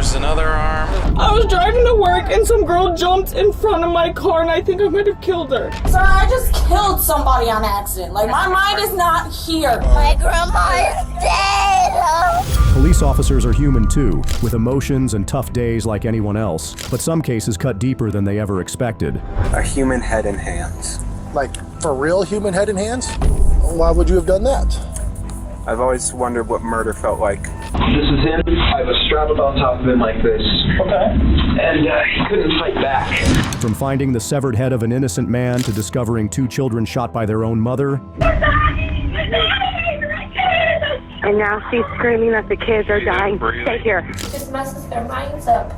there's another arm. I was driving to work and some girl jumped in front of my car and I think I might have killed her. Sir, I just killed somebody on accident. Like, my mind is not here. My grandma is dead. Police officers are human too, with emotions and tough days like anyone else, but some cases cut deeper than they ever expected. A human head and hands. Like, for real human head and hands? Why would you have done that? I've always wondered what murder felt like. This is him. I was straddled on top of him like this. Okay. And he couldn't fight back. From finding the severed head of an innocent man to discovering 2 children shot by their own mother, and now she's screaming that the kids are dying. Stay here. It just messes their minds up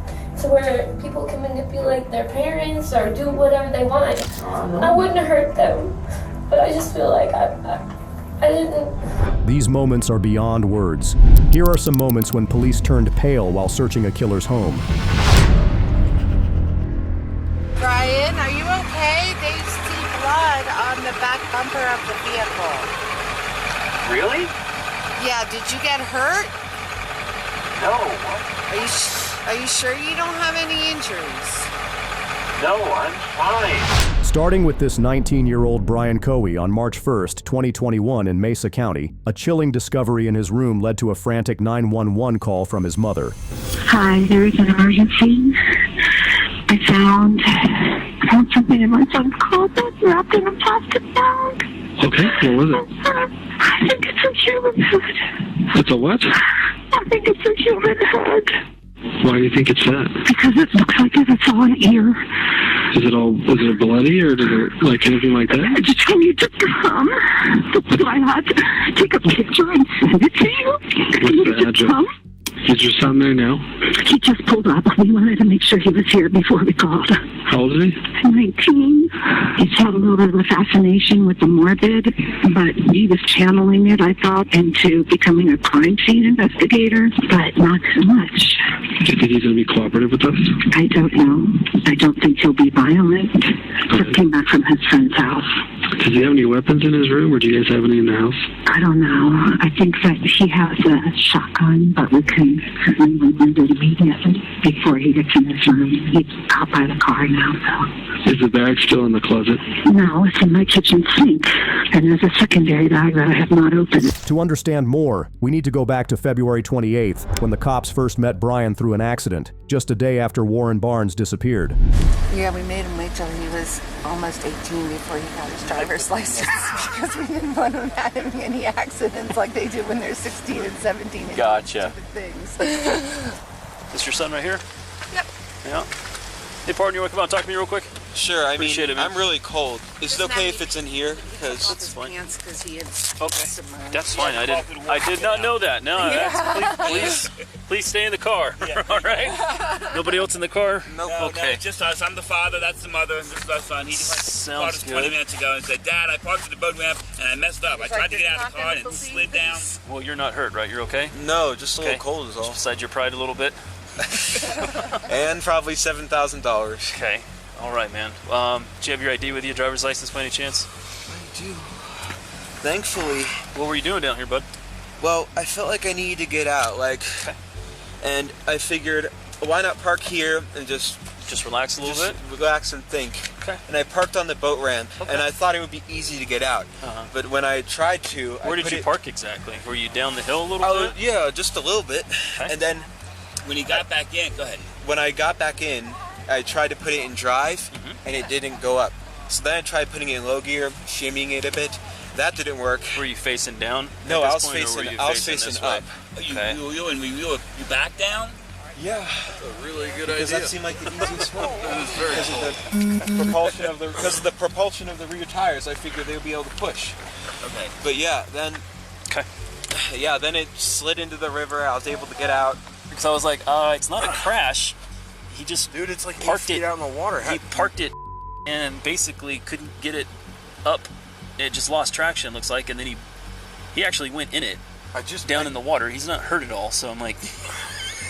to where people can manipulate their parents or do whatever they want. I wouldn't hurt them, but I just feel like I didn't. these moments are beyond words. Here are some moments when police turned pale while searching a killer's home. Brian, are you okay? They see blood on the back bumper of the vehicle. Really? Yeah, did you get hurt? No. Are you sure you don't have any injuries? No, I'm fine. Starting with this 19-year-old Brian Coey on March 1st, 2021 in Mesa County, a chilling discovery in his room led to a frantic 911 call from his mother. Hi, there is an emergency. I found something in my son's closet wrapped in a plastic bag. Okay, what was it? I think it's a human head. It's a what? I think it's a human head. Why do you think it's that? Because it looks like it's all an ear. Is it bloody or does it like anything like that? I just told you to come. That's why I had to take a picture and send it to you. What's the address? Is your son there now? He just pulled up. We wanted to make sure he was here before we called. How old is he? 19. He's had a little bit of a fascination with the morbid, but he was channeling it, I thought, into becoming a crime scene investigator, but not so much. Do you think he's going to be cooperative with us? I don't know. I don't think he'll be violent. Just came back from his friend's house. Does he have any weapons in his room, or do you guys have any in the house? I don't know. I think that he has a shotgun, but we can certainly remove it immediately before he gets in his room. He's out by the car now, so. Is the bag still in the closet? No, it's in my kitchen sink. And there's a secondary bag that I have not opened. To understand more, we need to go back to February 28th, when the cops first met Brian through an accident, just a day after Warren Barnes disappeared. Yeah, we made him wait till he was almost 18 before he got his driver's license because we didn't want him having any accidents like they do when they're 16 and 17. And Gotcha. Things. Is this your son right here? Yep. Yeah. Hey, partner, you want to come out and talk to me real quick? Sure, I mean, Appreciate it, man. I'm really cold. Is it okay if it's in here? Because That's fine. Because he had submerged. That's fine. I did not know that. No, please stay in the car. All right. Nobody else in the car? Nope. No, Okay. it's just us. I'm the father. That's the mother. And this is our son. He just Sounds called us 20 good. minutes ago and said, "Dad, I parked at the boat ramp and I messed up. I tried to get out of the car and it slid down." Well, you're not hurt, right? You're okay? no, just a Okay. little cold is all. Just beside your pride a little bit. And probably $7,000. Okay. All right, man. Do you have your ID with you, driver's license, by any chance? I do. Thankfully. What were you doing down here, bud? Well, I felt like I needed to get out, and I figured, why not park here and just relax a little bit? Relax and think. Okay. And I parked on the boat ramp, and I thought it would be easy to get out. But when I tried to, Where did you park exactly? Were you down the hill a little bit? Yeah, just a little bit. Okay. And then When he got back in, go ahead. when I got back in, I tried to put it in drive, and it didn't go up. So then I tried putting it in low gear, shimmying it a bit. That didn't work. Were you facing down? No, at I this was point, or were facing. you I was facing facing this way? up. Okay. You back down? Yeah. That's a really good Because idea. that seemed like the easiest one. That is very Because of the propulsion of the rear tires, I figured they would be able to push. Okay. But yeah, then it slid into the river. I was able to get out. Because I was like, it's not a crash. He just it's like parked it out in the water. He parked it and basically couldn't get it up. It just lost traction, looks like, and then he actually went in it. In the water. He's not hurt at all. So I'm like,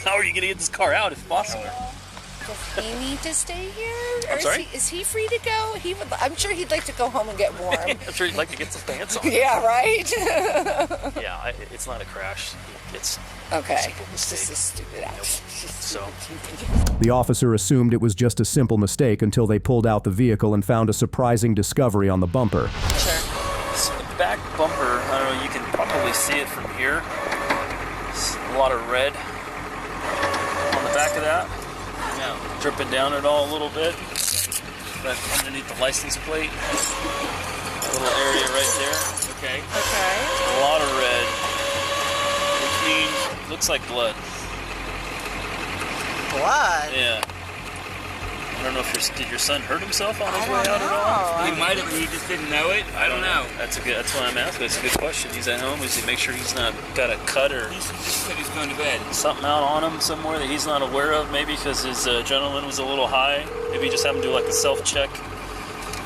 how are you gonna get this car out if possible? Does he need to stay here? I'm sorry? Is he free to go? I'm sure he'd like to go home and get warm. I'm sure he'd like to get some pants on. Yeah, right? Yeah, it's not a crash. It's Okay. It's just a stupid act. so. The officer assumed it was just a simple mistake until they pulled out the vehicle and found a surprising discovery on the bumper. Sure. So the back bumper, I don't know, you can probably see it from here. It's a lot of red on the back of that. Yeah. Dripping down it all a little bit. But underneath the license plate, a little area right there. Okay. Okay. A lot of red. Which means looks like blood. Blood? Yeah. I don't know if did your son hurt himself on his way out at all? He might have, he just didn't know it. I don't know. That's why I'm asking. It's a good question. He's at home. Is he make sure he's not got a cut or He just said he's going to bed. something out on him somewhere that he's not aware of? Maybe because his adrenaline was a little high. Maybe just have him do like a self-check.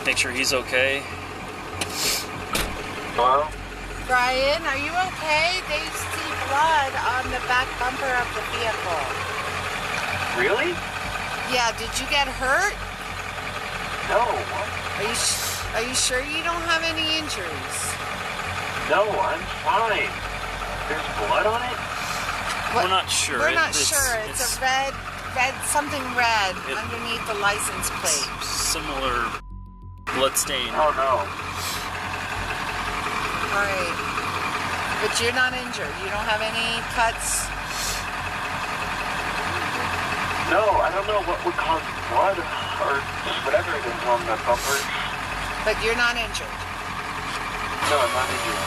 Make sure he's okay. Hello? Brian, are you okay? They see blood on the back bumper of the vehicle. Really? Yeah, did you get hurt? No. Are you sure you don't have any injuries? No, I'm fine. There's blood on it? What? We're not sure. We're not sure. It's a red, something red underneath the license plate. Similar blood stain. Oh, no. All right. But you're not injured. You don't have any cuts? No, I don't know what would cause blood or whatever it is on the bumper. But you're not injured? No, I'm not injured.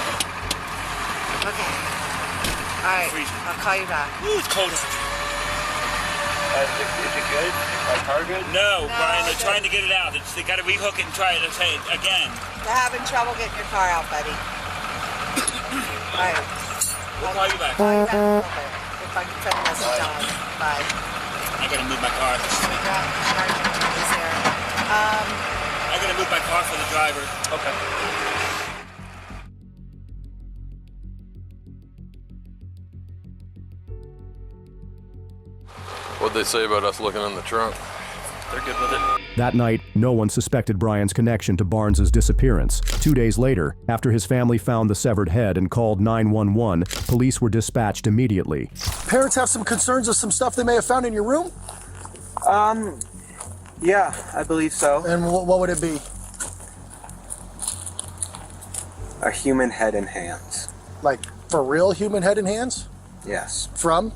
Okay. All right. I'll call you back. Ooh, it's cold. Is it good? My car good? No, Brian, they're trying to get it out. They got to rehook it and try it again. They're having trouble getting your car out, buddy. All right. We'll call you back. Call you back. Okay. If I can send a message on. Bye. I gotta move my car. Is there? I gotta move my car for the driver. Okay. What'd they say about us looking in the trunk? They're good with it. That night, no one suspected Brian's connection to Barnes's disappearance. 2 days later, after his family found the severed head and called 911, police were dispatched immediately. Parents have some concerns of some stuff they may have found in your room? Yeah, I believe so. And what would it be? A human head and hands. Like, for real human head and hands? Yes. From?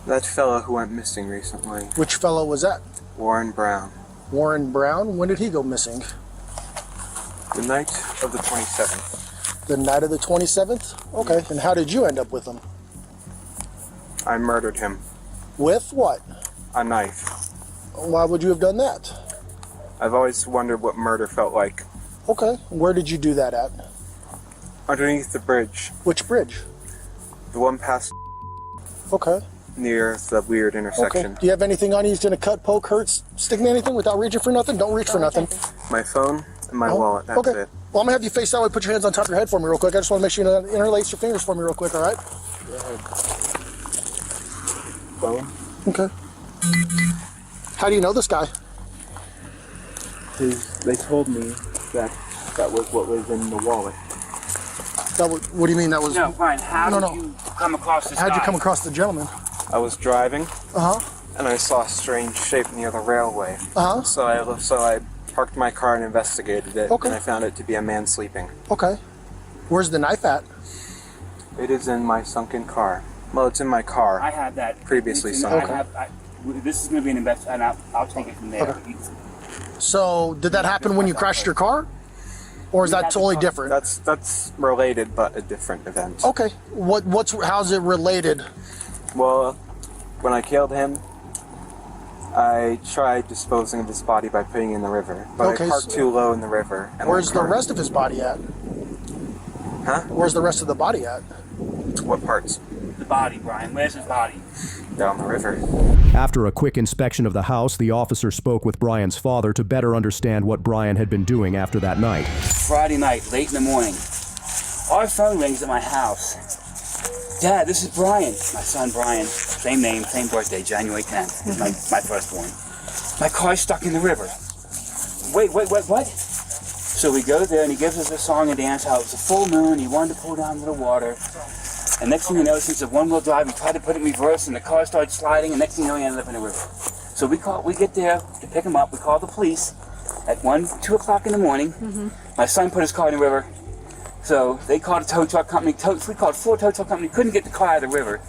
That fellow who went missing recently. Which fellow was that? Warren Brown. Warren Brown? When did he go missing? The night of the 27th. The night of the 27th? Okay, and how did you end up with him? I murdered him. With what? A knife. Why would you have done that? I've always wondered what murder felt like. Okay, where did you do that at? Underneath the bridge. Which bridge? The one past Okay. near the weird intersection. Okay. Do you have anything on you? He's gonna cut, poke, hurt, stick me anything without reaching for nothing? Don't reach for nothing. My phone and my wallet, that's okay. it. Well, I'm gonna have you face that way, put your hands on top of your head for me real quick. I just wanna make sure you interlace your fingers for me real quick, all right? Go ahead. Phone? Okay. How do you know this guy? They told me that was what was in the wallet. What do you mean that was? No, Brian, how did you come across this How'd guy? you come across the gentleman? I was driving, Uh-huh. and I saw a strange shape near the railway. Uh-huh. So I parked my car and investigated it, and I found it to be a man sleeping. Okay. Where's the knife at? It is in my sunken car. Well, it's in my car. I had that previously sunk. sunken. This is going to be an investigation, and I'll take it from there. Okay. So, did that happen when you crashed your car? Or is that totally different? That's related, but a different event. Okay. How's it related? Well, when I killed him, I tried disposing of his body by putting it in the river, but Okay, I parked too low in the river. And Where's the rest of his body at? Huh? Where's the rest of the body at? What parts? The body, Brian. Where's his body? Down the river. After a quick inspection of the house, the officer spoke with Brian's father to better understand what Brian had been doing after that night. Friday night, late in the morning. Our phone rings at my house. Dad, this is Brian. My son Brian. Same name, same birthday, January 10th. My firstborn. My car's stuck in the river. Wait, what? So we go there and he gives us a song and dance how it was a full moon. He wanted to pull down to the water. And next thing you know, since it's one-wheel drive, we tried to put it in reverse, and the car started sliding, and next thing you know, he ended up in the river. So we get there to pick him up. We call the police at 2 o'clock in the morning. My son put his car in the river. So they called a tow truck company. We called 4 tow truck companies. Couldn't get the car out of the river.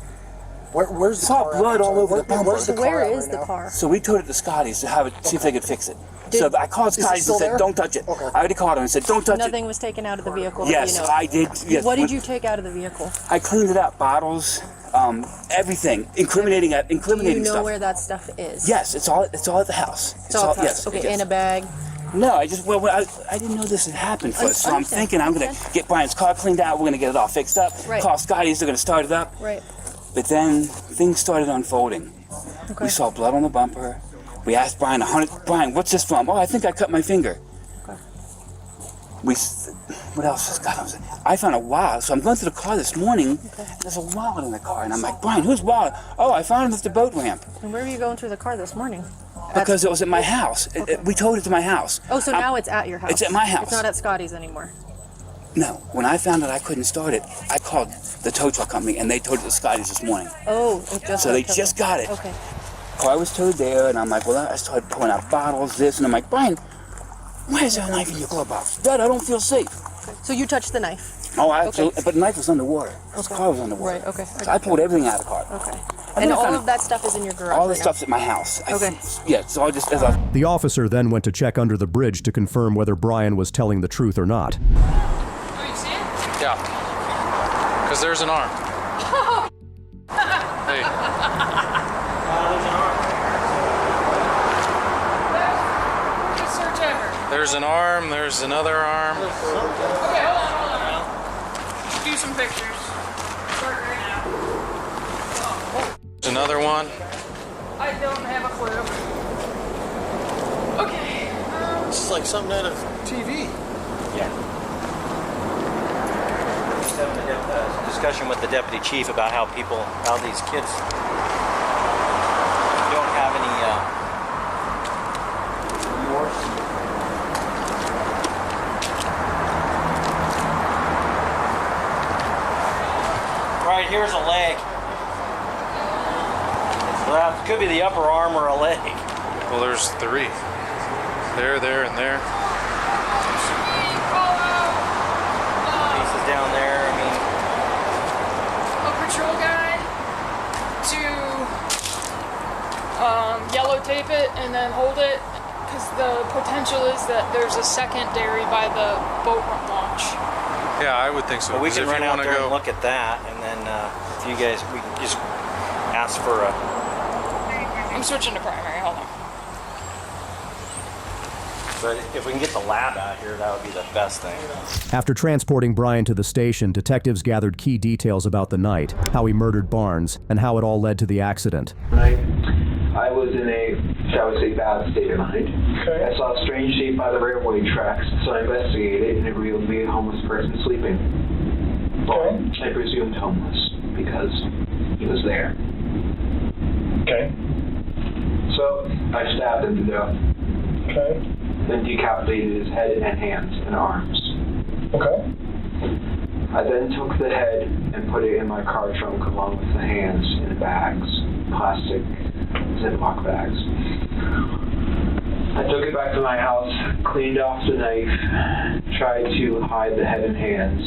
Where's the car? Blood all over the bumper. Where is the car? So we towed it to Scotty's to see if they could fix it. So I called Scotty's and said, don't touch it. I already called him and said, don't touch it. Nothing was taken out of the vehicle. Yes, I did. Yes. What did you take out of the vehicle? I cleaned it up. Bottles, everything, incriminating Do you know stuff. where that stuff is? Yes, it's all at the house. It's all at the house. Yes. Okay, yes. in a bag. No, I didn't know this had happened first. So I'm thinking I'm going to get Brian's car cleaned out. We're going to get it all fixed up. Right. Call Scotty's. They're going to start it up. Right. But then things started unfolding. Okay. We saw blood on the bumper. We asked Brian, Brian, what's this from? Oh, I think I cut my finger. Okay. What else has got on? I found a wallet. So I'm going through the car this morning, and there's a wallet in the car. And I'm like, Brian, whose wallet? Oh, I found it at the boat ramp. And where were you going through the car this morning? Because it was at my house. Okay. We towed it to my house. Oh, so now it's at your house. It's at my house. It's not at Scotty's anymore. No, when I found out I couldn't start it, I called the tow truck company, and they towed it to Scotty's this morning. Oh, it just so they just got it. Okay. Car was towed there, and I'm like, well, I started pulling out bottles, this, and I'm like, Brian, why is there a knife in your glove box? Dad, I don't feel safe. So you touched the knife? Oh, absolutely. But the knife was underwater. This car was underwater. Right, okay. So I pulled everything out of the car. Okay. And all of that stuff is in your garage? All the stuff's at my house. Okay. Yeah, so I just... The officer then went to check under the bridge to confirm whether Brian was telling the truth or not. Oh, you see it? Yeah. Because there's an arm. Hey. There's an arm. Let's search ever. There's an arm, there's another arm. Okay, hold on. Do some pictures. Start right now. There's another one. I don't have a clue. Okay. This is like something out of TV. Yeah. Just having a discussion with the deputy chief about how these kids don't have any remorse. Right, here's a leg. Well, it could be the upper arm or a leg. Well, there's 3. There, and there. Pieces down there, I mean. A patrol guy to yellow tape it and then hold it, because the potential is that there's a secondary by the boat launch. Yeah, I would think so. Well, we can run out there and look at that, and then if you guys, we can just ask for a... I'm switching to primary, hold on. But if we can get the lab out here, that would be the best thing. After transporting Brian to the station, detectives gathered key details about the night, how he murdered Barnes, and how it all led to the accident. I was in a, shall we say, bad state of mind. Okay. I saw a strange shape by the railway tracks, so I investigated, and it revealed me a homeless person sleeping. Well, I presumed homeless, because he was there. Okay. So, I stabbed him to death. Okay. Then decapitated his head and hands and arms. Okay. I then took the head and put it in my car trunk along with the hands in bags, plastic Ziploc bags. I took it back to my house, cleaned off the knife, tried to hide the head and hands,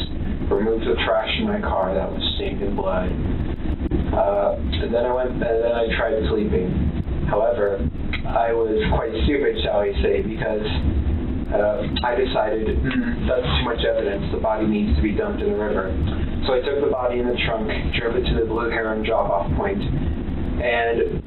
removed the trash in my car that was stained in blood. And then I tried sleeping. However, I was quite stupid, shall we say, because I decided that's too much evidence. The body needs to be dumped in the river. So I took the body in the trunk, drove it to the Blue Heron drop-off point, and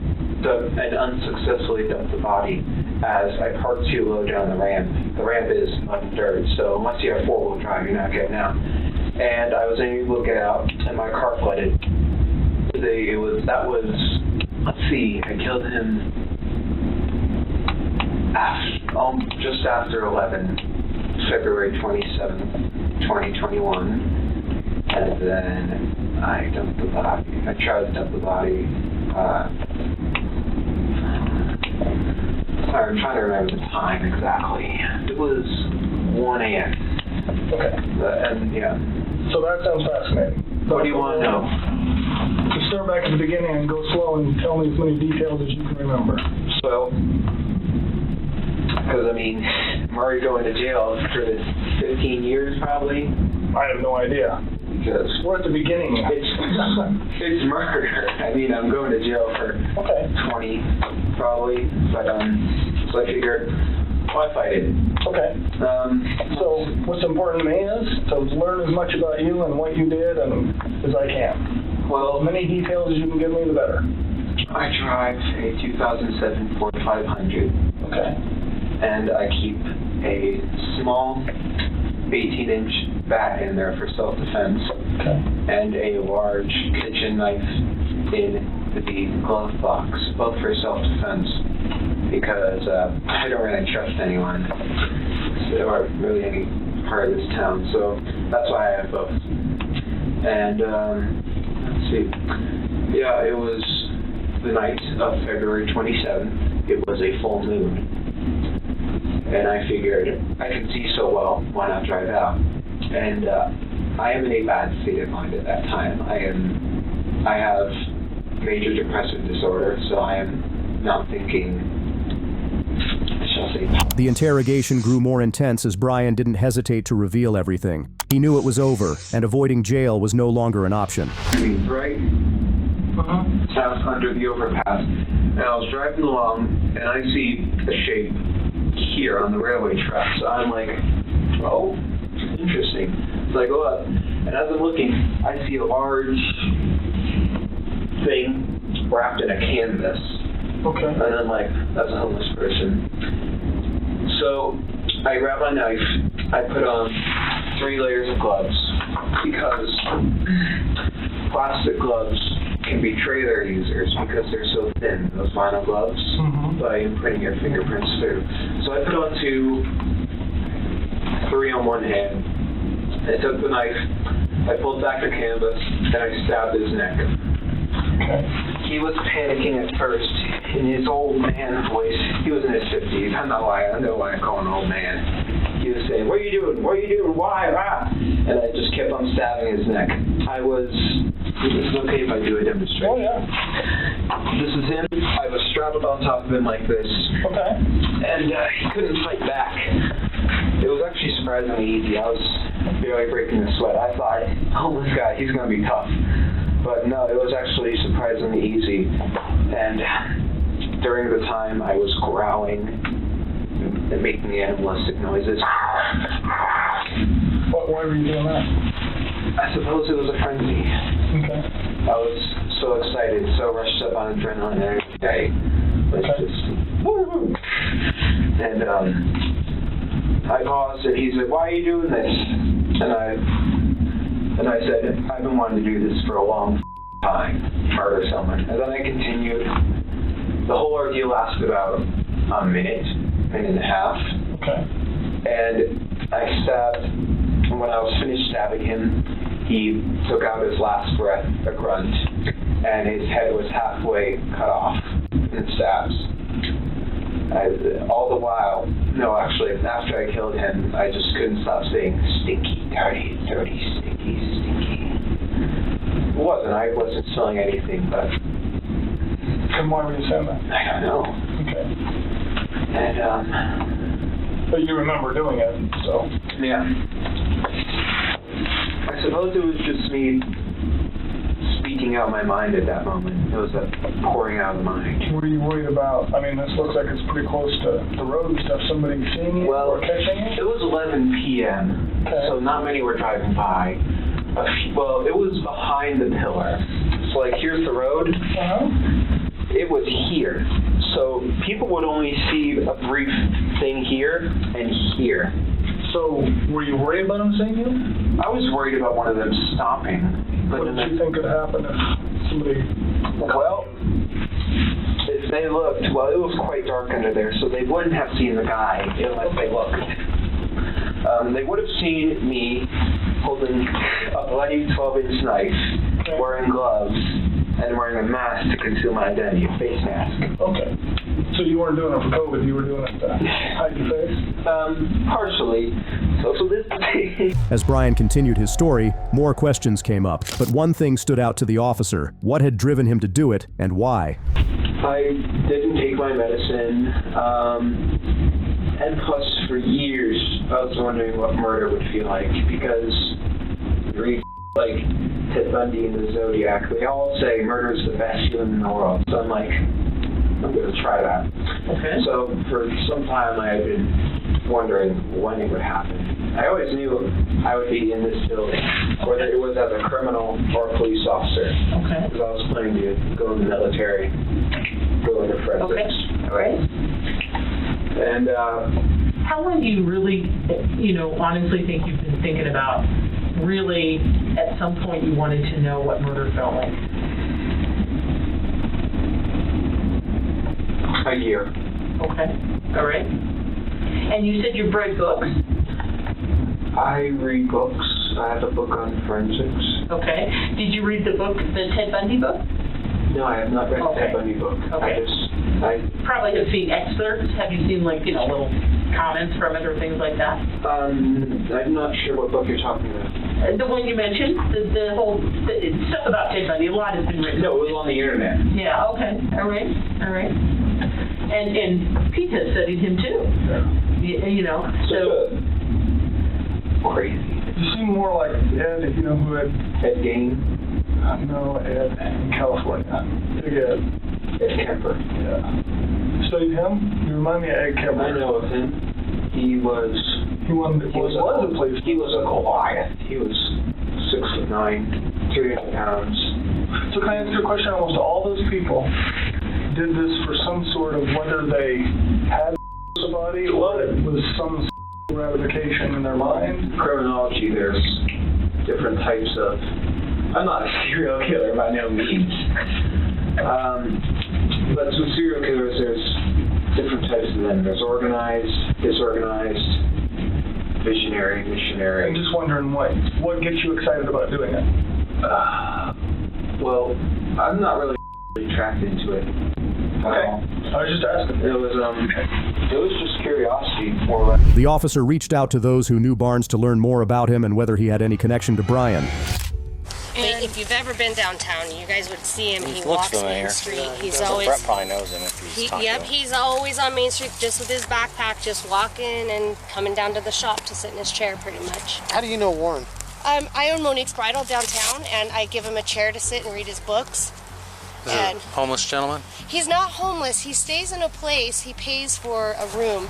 unsuccessfly dumped the body as I parked too low down the ramp. The ramp is undirt, so unless you have four-wheel drive, you're not getting out. And I was able to get out, and my car flooded. Let's see, I killed him just after 11, February 27th, 2021. And then I dumped the body. I tried to dump the body. I'm trying to remember the time exactly. It was 1 a.m. Okay. And yeah. So that sounds fascinating. What do you want to know? To start back at the beginning and go slow and tell me as many details as you can remember. So, because I mean, I'm already going to jail for this 15 years probably. I have no idea. Because we're at the beginning. It's murder. I mean, I'm going to jail for 20 probably, but so I figured, why fight it? Okay. So what's important to me is to learn as much about you and what you did and as I can. Well, as many details as you can give me, the better. I drive a 2007 Ford 500. Okay. And I keep a small 18-inch bat in there for self-defense. Okay. And a large kitchen knife in the glove box, both for self-defense, because I don't really trust anyone, or really any part of this town, so that's why I have both. And, let's see, yeah, it was the night of February 27th. It was a full moon, and I figured I could see so well, why not drive out? And I am in a bad state of mind at that time. I have major depressive disorder, so I am not thinking, shall I say. The interrogation grew more intense as Brian didn't hesitate to reveal everything. He knew it was over, and avoiding jail was no longer an option. Right? Out under the overpass. And I was driving along, and I see a shape here on the railway track. So I'm like, oh, interesting. So I go up, and as I'm looking, I see a large thing wrapped in a canvas. Okay. And I'm like, that's a homeless person. So I grab my knife, I put on 3 layers of gloves, because plastic gloves can betray their users because they're so thin, those vinyl gloves, by imprinting your fingerprints through. So I put on 3 on one hand, I took the knife, I pulled back the canvas, and I stabbed his neck. He was panicking at first in his old man voice. He was in his 50s. I know why I call him an old man. He was saying, "What are you doing? What are you doing? Why? Ah!" And I just kept on stabbing his neck. It's okay if I do a demonstration. Oh, yeah. This is him. I was strapped on top of him like this. Okay. And he couldn't fight back. It was actually surprisingly easy. I was barely breaking a sweat. I thought, oh, this guy, he's going to be tough. But no, it was actually surprisingly easy. And during the time, I was growling and making animalistic noises. Why were you doing that? I suppose it was a frenzy. Okay. I was so excited, so rushed up on adrenaline every day. And I paused, and he said, "Why are you doing this?" And I said, "I've been wanting to do this for a long time, murder someone." And then I continued. The whole ordeal lasted about a minute and a half. Okay. And I stabbed. When I was finished stabbing him, he took out his last breath, a grunt, and his head was halfway cut off in stabs. All the while, no, actually, after I killed him, I just couldn't stop saying, "Stinky, dirty, dirty, stinky, stinky." It wasn't. I wasn't smelling anything, but... And why were you saying that? I don't know. Okay. And, but you remember doing it, so... Yeah. I suppose it was just me speaking out my mind at that moment. It was a pouring out of the mind. What are you worried about? I mean, this looks like it's pretty close to the road and stuff. Somebody seeing you or catching you? It was 11 p.m., so not many were driving by. Well, it was behind the pillar. So, like, here's the road. It was here. So people would only see a brief thing here and here. So were you worried about them seeing you? I was worried about one of them stopping. What did you think could happen if somebody... Well, if they looked, well, it was quite dark under there, so they wouldn't have seen the guy unless they looked. They would have seen me holding a bloody 12-inch knife, wearing gloves, and wearing a mask to conceal my identity, a face mask. Okay. So you weren't doing it for COVID, you were doing it to hide your face? Partially. Social distancing. As Brian continued his story, more questions came up, but one thing stood out to the officer: what had driven him to do it and why. I didn't take my medicine, and plus for years I was wondering what murder would feel like, because you read like Ted Bundy and the Zodiac, they all say murder is the best feeling in the world, so I'm like, I'm going to try that. Okay. So for some time I had been wondering when it would happen. I always knew I would be in this building, whether it was as a criminal or a police officer. Okay. Because I was planning to go in the military, go into forensics. Okay. All right. And how long do you really, honestly think you've been thinking about really at some point you wanted to know what murder felt like? A year. Okay. All right. And you said you read books? I read books. I have a book on forensics. Okay. Did you read the Ted Bundy book? No, I have not read the Ted Bundy book. Okay. I probably have seen excerpts. Have you seen little comments from it or things like that? I'm not sure what book you're talking about. The one you mentioned, the whole stuff about Ted Bundy. A lot has been written. No, it was on the internet. Yeah. Okay. All right. All right. And Pete has studied him too. So. Crazy. You seem more like Ed, who had... Ed Gein? No, Ed in California. Big Ed. Ed Kemper. Yeah. Studied him? You remind me of Ed Kemper. I know of him. He was a Goliath. He was 6'9", 300 pounds. So can I ask you a question? Almost all those people did this for some sort of, whether they had a body or it was some ratification in their mind. Criminology, there's different types of... I'm not a serial killer by no means. But with serial killers, there's different types of them. There's organized, disorganized, visionary, missionary. I'm just wondering what gets you excited about doing it? Well, I'm not really attracted to it. Okay. I was just asking. It was just curiosity, more or less. The officer reached out to those who knew Barnes to learn more about him and whether he had any connection to Brian. But if you've ever been downtown, you guys would see him. He looks walks familiar. Main Street. He's Brett always probably knows him if he's talked to him. he's always on Main Street, just with his backpack, just walking and coming down to the shop to sit in his chair, pretty much. How do you know Warren? I own Monique's Bridal downtown, and I give him a chair to sit and read his books. Is it a homeless gentleman? He's not homeless. He stays in a place. He pays for a room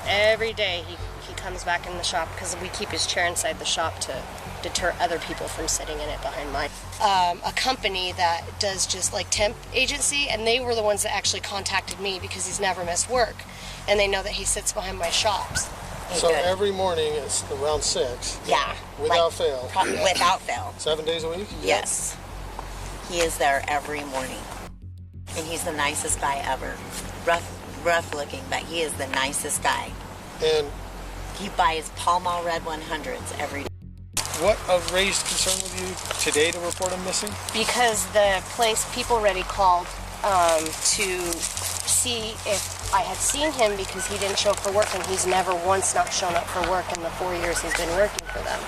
every day. He comes back in the shop because we keep his chair inside the shop to deter other people from sitting in it behind mine. A company that does just like temp agency, and they were the ones that actually contacted me because he's never missed work, and they know that he sits behind my shops. So every morning it's around 6? Yeah. Without fail? Without fail. 7 days a week? Yes. He is there every morning. And he's the nicest guy ever. Rough looking, but he is the nicest guy. And he buys Pall Mall Red 100s every day. What raised concern with you today to report him missing? Because the place People Ready called to see if I had seen him, because he didn't show up for work, and he's never once not shown up for work in the 4 years he's been working for them.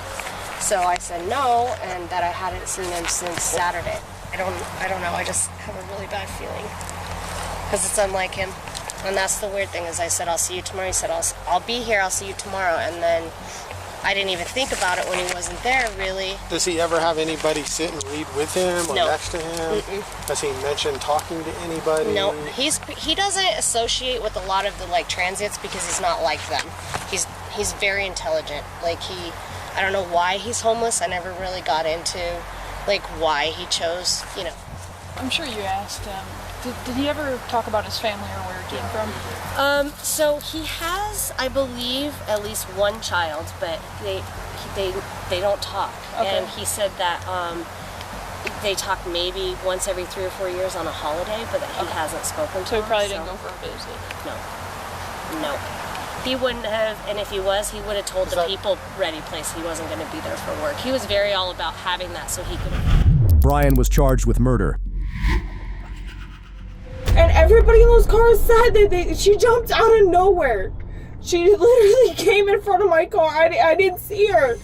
So I said no, and that I hadn't seen him since Saturday. I don't know, I just have a really bad feeling, because it's unlike him. And that's the weird thing, is I said, I'll see you tomorrow. He said, I'll be here, I'll see you tomorrow. And then I didn't even think about it when he wasn't there, really. Does he ever have anybody sit and read with him or No. next to him? Does he mention talking to anybody? No, he doesn't associate with a lot of the transients, because he's not like them. He's very intelligent. I don't know why he's homeless. I never really got into why he chose, I'm sure you asked him. Did he ever talk about his family or where he came from? So he has, I believe, at least one child, but they don't talk. Okay. And he said that they talk maybe once every 3 or 4 years on a holiday, but that he hasn't spoken to So he him, probably didn't go for a visit. No. He wouldn't have, and if he was, he would have told the People Ready place he wasn't going to be there for work. He was very all about having that so he could... Brian was charged with murder. And everybody in those cars said that she jumped out of nowhere. She literally came in front of my car. I didn't see her.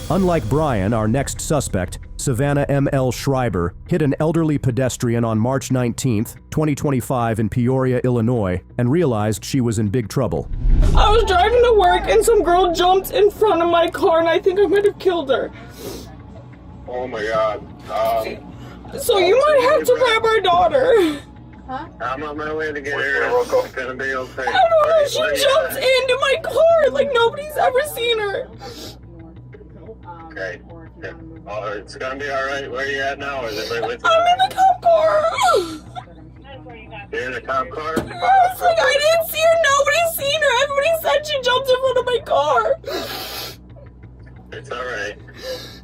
Unlike Brian, our next suspect, Savannah M.L. Schreiber, hit an elderly pedestrian on March 19th, 2025 in Peoria, Illinois, and realized she was in big trouble. I was driving to work and some girl jumped in front of my car and I think I might have killed her. Oh my God. So you might have to grab our daughter. Huh? I'm on my way to get her. It's gonna be okay. I don't know, she jumped into my car like nobody's ever seen her. Okay. Oh, it's gonna be alright. Where are you at now? Is it right with you? I'm in the cop car. You're in the cop car? I was like, I didn't see her. Nobody's seen her. Everybody said she jumped in front of my car. It's alright.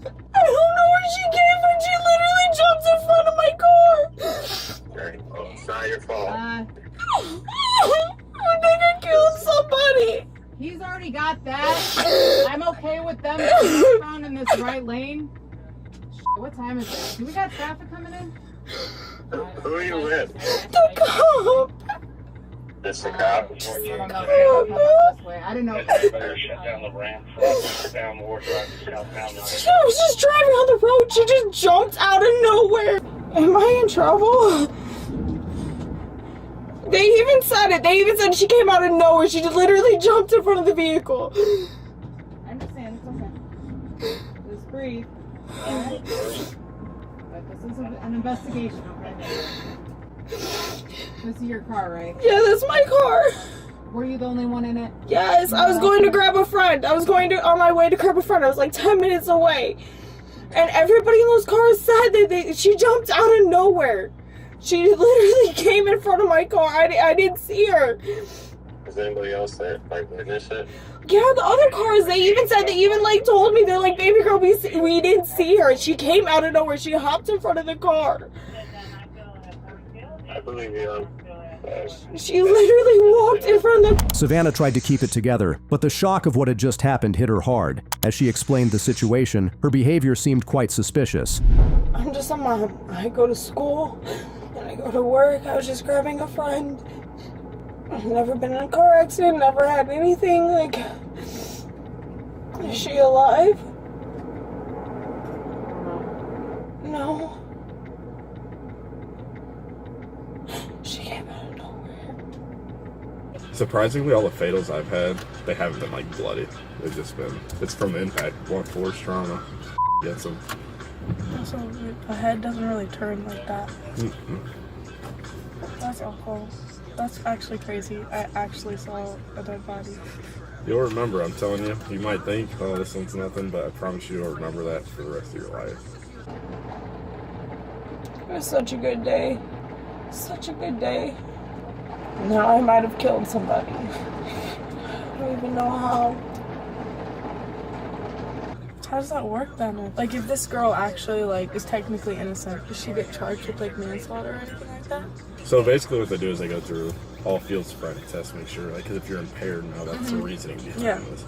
I don't know where she came from. She literally jumped in front of my car. Okay. Well, it's not your fault. I think I killed somebody. He's already got that. I'm okay with them around in this right lane. What time is it? Do we got traffic coming in? Who are you with? The cop. This the cop? I didn't know. You better shut down the ramp. Down more driving southbound. I was just driving on the road. She just jumped out of nowhere. Am I in trouble? They even said it. They even said she came out of nowhere. She just literally jumped in front of the vehicle. I understand. It's okay. Just breathe. But this is an investigation, okay? This is your car, right? Yeah, that's my car. Were you the only one in it? Yes, I was going to grab a friend. I was on my way to grab a friend. I was like 10 minutes away. And everybody in those cars said that she jumped out of nowhere. She literally came in front of my car. I didn't see her. Is anybody else that witnessed it? Yeah, the other cars, they even said, told me, they're like, baby girl, we didn't see her. She came out of nowhere. She hopped in front of the car. I believe you. She literally walked in front of the... Savannah tried to keep it together, but the shock of what had just happened hit her hard. As she explained the situation, her behavior seemed quite suspicious. I'm just a mom. I go to school, and I go to work. I was just grabbing a friend. I've never been in a car accident, never had anything, is she alive? No. She came out of nowhere. Surprisingly, all the fatals I've had, they haven't been bloody. They've just been, it's from the impact, blunt force trauma. Gets them. Also, the head doesn't really turn like that. That's awful. That's actually crazy. I actually saw a dead body. You'll remember, I'm telling you. You might think, oh, this one's nothing, but I promise you'll remember that for the rest of your life. It was such a good day. Such a good day. Now I might have killed somebody. I don't even know how. How does that work then? If this girl actually is technically innocent, does she get charged with manslaughter or anything like that? So basically what they do is they go through all field sobriety tests, make sure, because if you're impaired now, that's the reasoning behind this.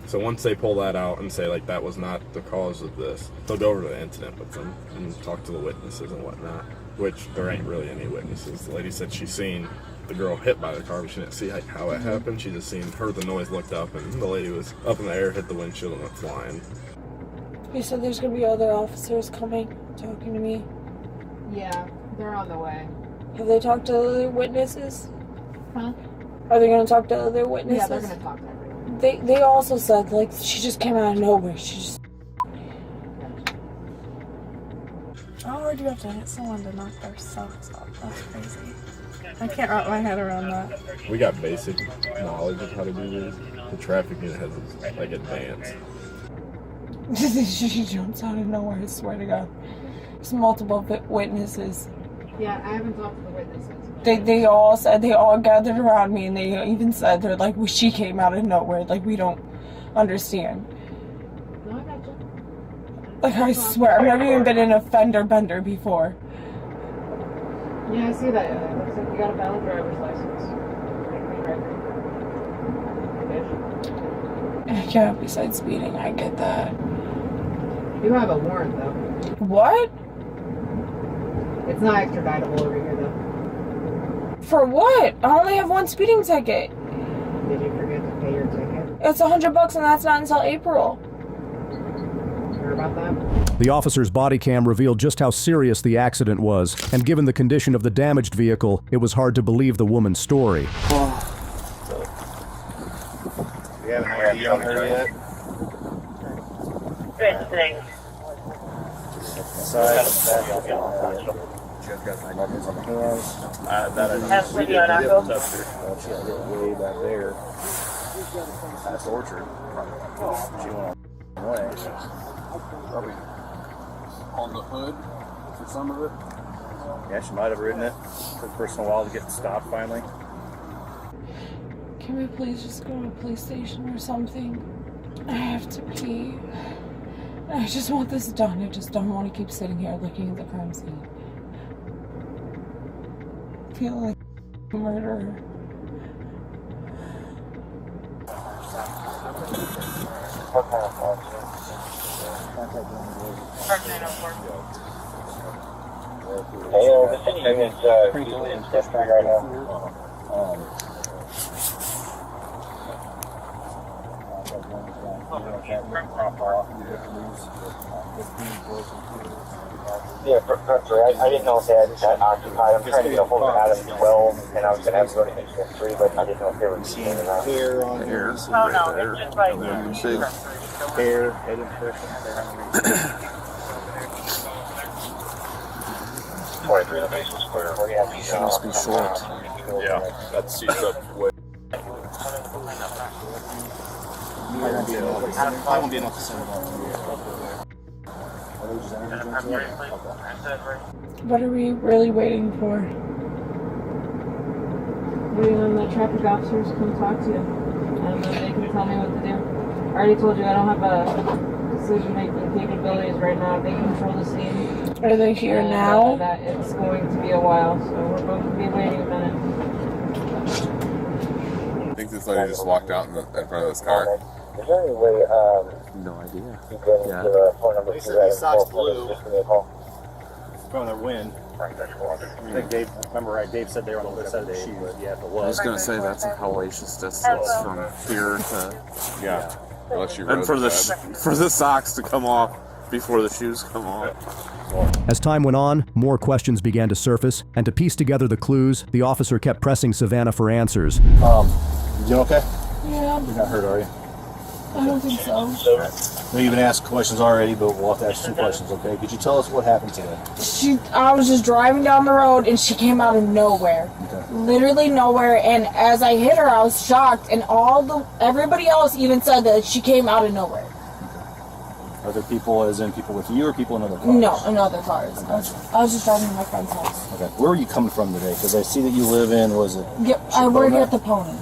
So once they pull that out and say that was not the cause of this, they'll go over to the incident with them and talk to the witnesses and whatnot, which there ain't really any witnesses. The lady said she's seen the girl hit by the car, but she didn't see how it happened. She just heard the noise, looked up, and the lady was up in the air, hit the windshield, and went flying. You said there's going to be other officers coming, talking to me? Yeah, they're on the way. Have they talked to other witnesses? Huh? Are they going to talk to other witnesses? Yeah, they're going to talk to everyone. They also said, she just came out of nowhere. She just... How hard do you have to hit someone to knock their socks off? That's crazy. I can't wrap my head around that. We got basic knowledge of how to do this. The traffic unit has advanced. She jumps out of nowhere, I swear to God. There's multiple witnesses. Yeah, I haven't talked to the witnesses. They all said, they all gathered around me, and they even said, they're like, she came out of nowhere. We don't understand. No, I got you. I swear, I've never even been in a fender bender before. Yeah, I see that. It looks like you got a valid driver's license. Yeah, besides speeding, I get that. You have a warrant, though. What? It's not extraditable over here, though. For what? I only have one speeding ticket. Did you forget to pay your ticket? It's $100 and that's not until April. Sure about that? The officer's body cam revealed just how serious the accident was, and given the condition of the damaged vehicle, it was hard to believe the woman's story. You haven't ID on her yet? Good thing. Sorry, Have video on Echo? She had it way back there. Past Orchard. She went away. Probably on the hood for some of it. Yeah, she might have ridden it. Took a person a while to get stopped finally. Can we please just go to a police station or something? I have to pee. I just want this done. I just don't want to keep sitting here looking at the crime scene. I feel like a murderer. Hey, the city is in Fifth Street right now. Yeah, perfectly. I didn't know if they had that occupied. I'm trying to get a hold of Adam 12, and I was going to have to go to Michigan 3, but I didn't know if they were seeing or not. Hair on here. Oh, no, it's just right there. Hair, head impression. 23 in the basement square. Where do you have these? She must be short. Yeah, that seats up way. I won't be enough to say about What are we really waiting for? Waiting on the traffic officers to come talk to you. And then they can tell me what to do. I already told you I don't have a decision-making capabilities right now. They control the scene. Are they here now? That it's going to be a while, so we're going to be waiting a minute. I think this lady just walked out in front of this car. Is there any way, no idea. you can give a phone number to that info for just give me a call? From their wind. I think Dave, remember right, Dave said they were on the other side of the shoe, but yeah, it was. I was going to say that's a hellacious distance from here to... Yeah. Unless you and for the socks to come off before the shoes come off. As time went on, more questions began to surface, and to piece together the clues, the officer kept pressing Savannah for answers. You okay? Yeah. You're not hurt, are you? I don't think so. I know you've been asked questions already, but we'll have to ask 2 questions, okay? Could you tell us what happened today? I was just driving down the road and she came out of nowhere. Okay. Literally nowhere, and as I hit her, I was shocked, and everybody else even said that she came out of nowhere. Okay. Are there people, as in people with you, or people in other cars? No, in other cars. I was just driving to my friend's house. Okay. Where were you coming from today? Because I see that you live in, was it? Yep, I work at the Pony.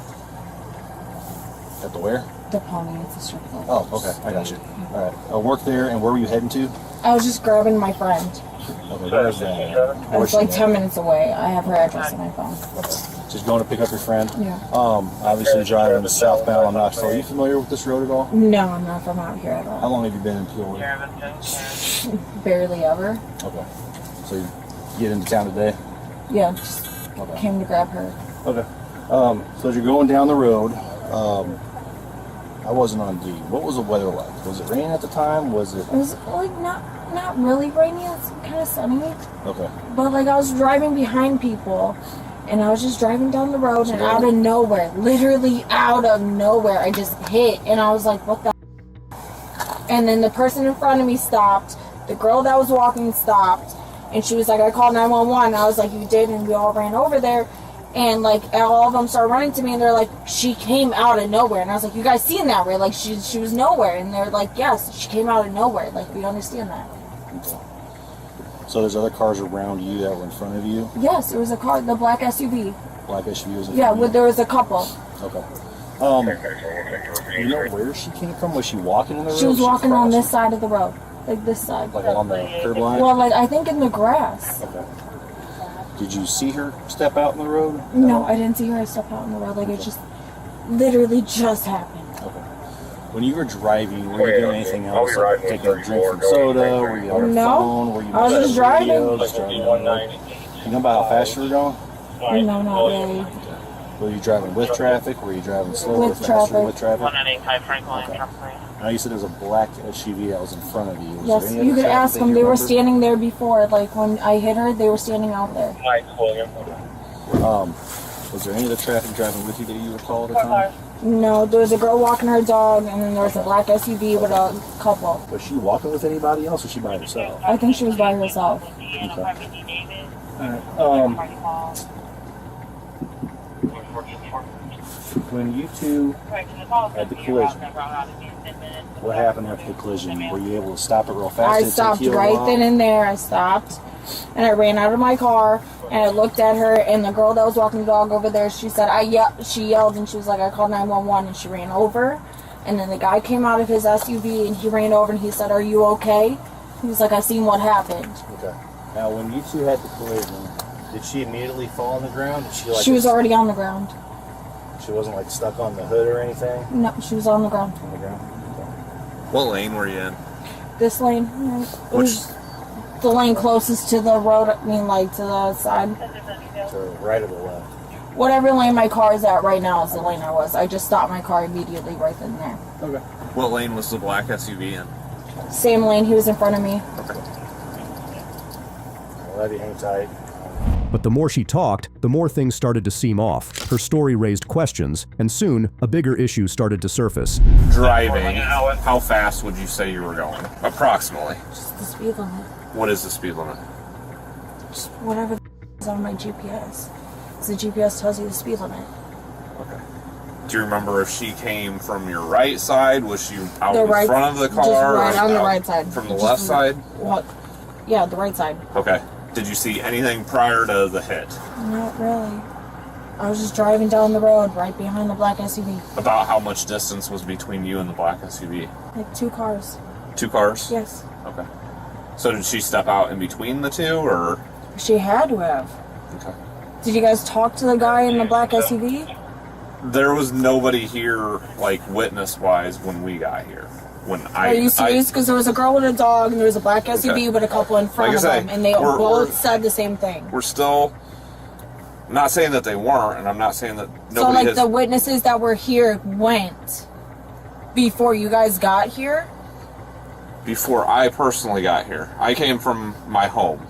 At the where? The Pony, it's a strip club. Oh, okay, I got you. All right, I work there, and where were you heading to? I was just grabbing my friend. Okay, where is that? It's like 10 minutes away. I have her address on my phone. Okay. Just going to pick up your friend? Yeah. Obviously driving southbound on Knoxville. Are you familiar with this road at all? No, I'm not from out here at all. How long have you been in Peoria? Barely ever. Okay. So you get into town today? Yeah, just came to grab her. Okay. So as you're going down the road, I wasn't on duty. What was the weather like? Was it raining at the time? Was it? It was like not really rainy. It's kind of sunny. Okay. But like I was driving behind people, and I was just driving down the road, and out of nowhere, literally out of nowhere, I just hit, and I was like, what the? And then the person in front of me stopped. The girl that was walking stopped, and she was like, I called 911. I was like, you did, and we all ran over there. And like all of them started running to me, and they're like, she came out of nowhere. And I was like, you guys seen that, right? Like she was nowhere. And they're like, yes, she came out of nowhere. Like, we understand that. Okay. So there's other cars around you that were in front of you? Yes, it was a car, the black SUV. Black SUV was in yeah, front of you? there was a couple. Okay. You know where she came from? Was she walking in the road? She was walking on this side of the road, like this side. Like on the curb line? Well, like I think in the grass. Okay. Did you see her step out in the road? No, I didn't see her step out in the road. Like it just, literally just happened. Okay. When you were driving, were you doing anything else? Like taking a drink from soda? Were you on your phone? Were you I was just driving. You know about how fast you were going? No, not really. Were you driving with traffic? Were you driving slow With or faster traffic. with traffic? 195 Franklin. Okay. Now you said there was a black SUV that was in front of you. Was Yes, there any you other could traffic ask that them. you They were remember? standing there before. Like when I hit her, they were standing out there. Was there any other traffic driving with you that you recall at the time? No, there was a girl walking her dog, and then there was a black SUV with a couple. Was she walking with anybody else, or was she by herself? I think she was by herself. Okay. Alright. When you two had the collision, what happened after the collision? Were you able to stop it real fast? I Did it take stopped you a right while? then and there. I stopped, and I ran out of my car, and I looked at her, and the girl that was walking the dog over there, she said, she yelled, and she was like, I called 911, and she ran over, and then the guy came out of his SUV, and he ran over, and he said, are you okay? He was like, I seen what happened. Okay. Now, when you two had the collision, did she immediately fall on the ground? Did she, like, She was already on the ground. She wasn't like stuck on the hood or anything? No, she was on the ground. On the ground? What lane were you in? This lane, it was the lane closest to the road, I mean, like, to the side. To the right or the left? Whatever lane my car is at right now is the lane I was. I just stopped my car immediately right then and there. Okay. What lane was the black SUV in? Same lane, he was in front of me. Okay. I'll have you hang tight. But the more she talked, the more things started to seem off. Her story raised questions, and soon, a bigger issue started to surface. Driving, how fast would you say you were going? Approximately. Just the speed limit. What is the speed limit? Just whatever is on my GPS. Because the GPS tells you the speed limit. Okay. Do you remember if she came from your right side? Was she out The in right- front of the car? just right or on the out right side. From the Just left side? What? Yeah, the right side. Okay. Did you see anything prior to the hit? Not really. I was just driving down the road right behind the black SUV. About how much distance was between you and the black SUV? Like 2 cars. 2 cars? Yes. Okay. So did she step out in between the two, or? She had to have. Okay. Did you guys talk to the guy in the black SUV? There was nobody here, like, witness-wise when we got here. When Are you serious? Because there was a girl with a dog, and there was a black SUV Okay. with a couple in front Like of I say, them, and they we're- both said the same thing. We're still not saying that they weren't, and I'm not saying that So, nobody like, has. the witnesses that were here went before you guys got here? Before I personally got here, I came from my home,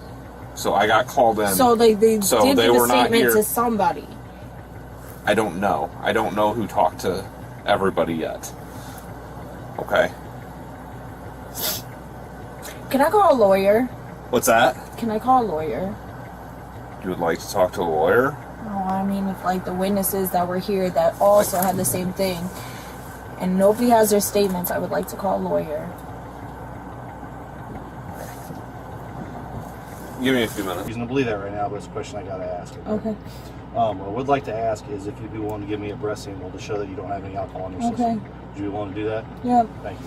so I got called in. So they did So give they a were not statement here. to somebody. I don't know. I don't know who talked to everybody yet. Okay. Can I call a lawyer? What's that? Can I call a lawyer? You would like to talk to a lawyer? Oh, I mean, if like the witnesses that were here that also had the same thing, and nobody has their statements, I would like to call a lawyer. Give me a few minutes. Reason to believe that right now, but it's a question I gotta ask. Okay. What I would like to ask is if you'd be willing to give me a breath sample to show that you don't have any alcohol in your Okay. system. Would you be willing to do that? Yep. Thank you.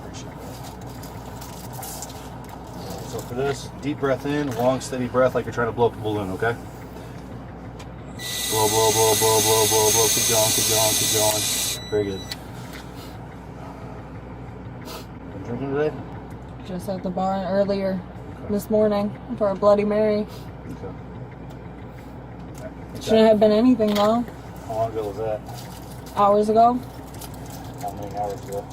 Appreciate that. So for this, deep breath in, long steady breath like you're trying to blow up a balloon, okay? Blow, blow, blow, blow, blow, blow, blow. Keep going, keep going, keep going. Very good. Been drinking today? Just at the bar earlier this morning for a Bloody Mary. Okay. Shouldn't have been anything though. How long ago was that? Hours ago. How many hours ago?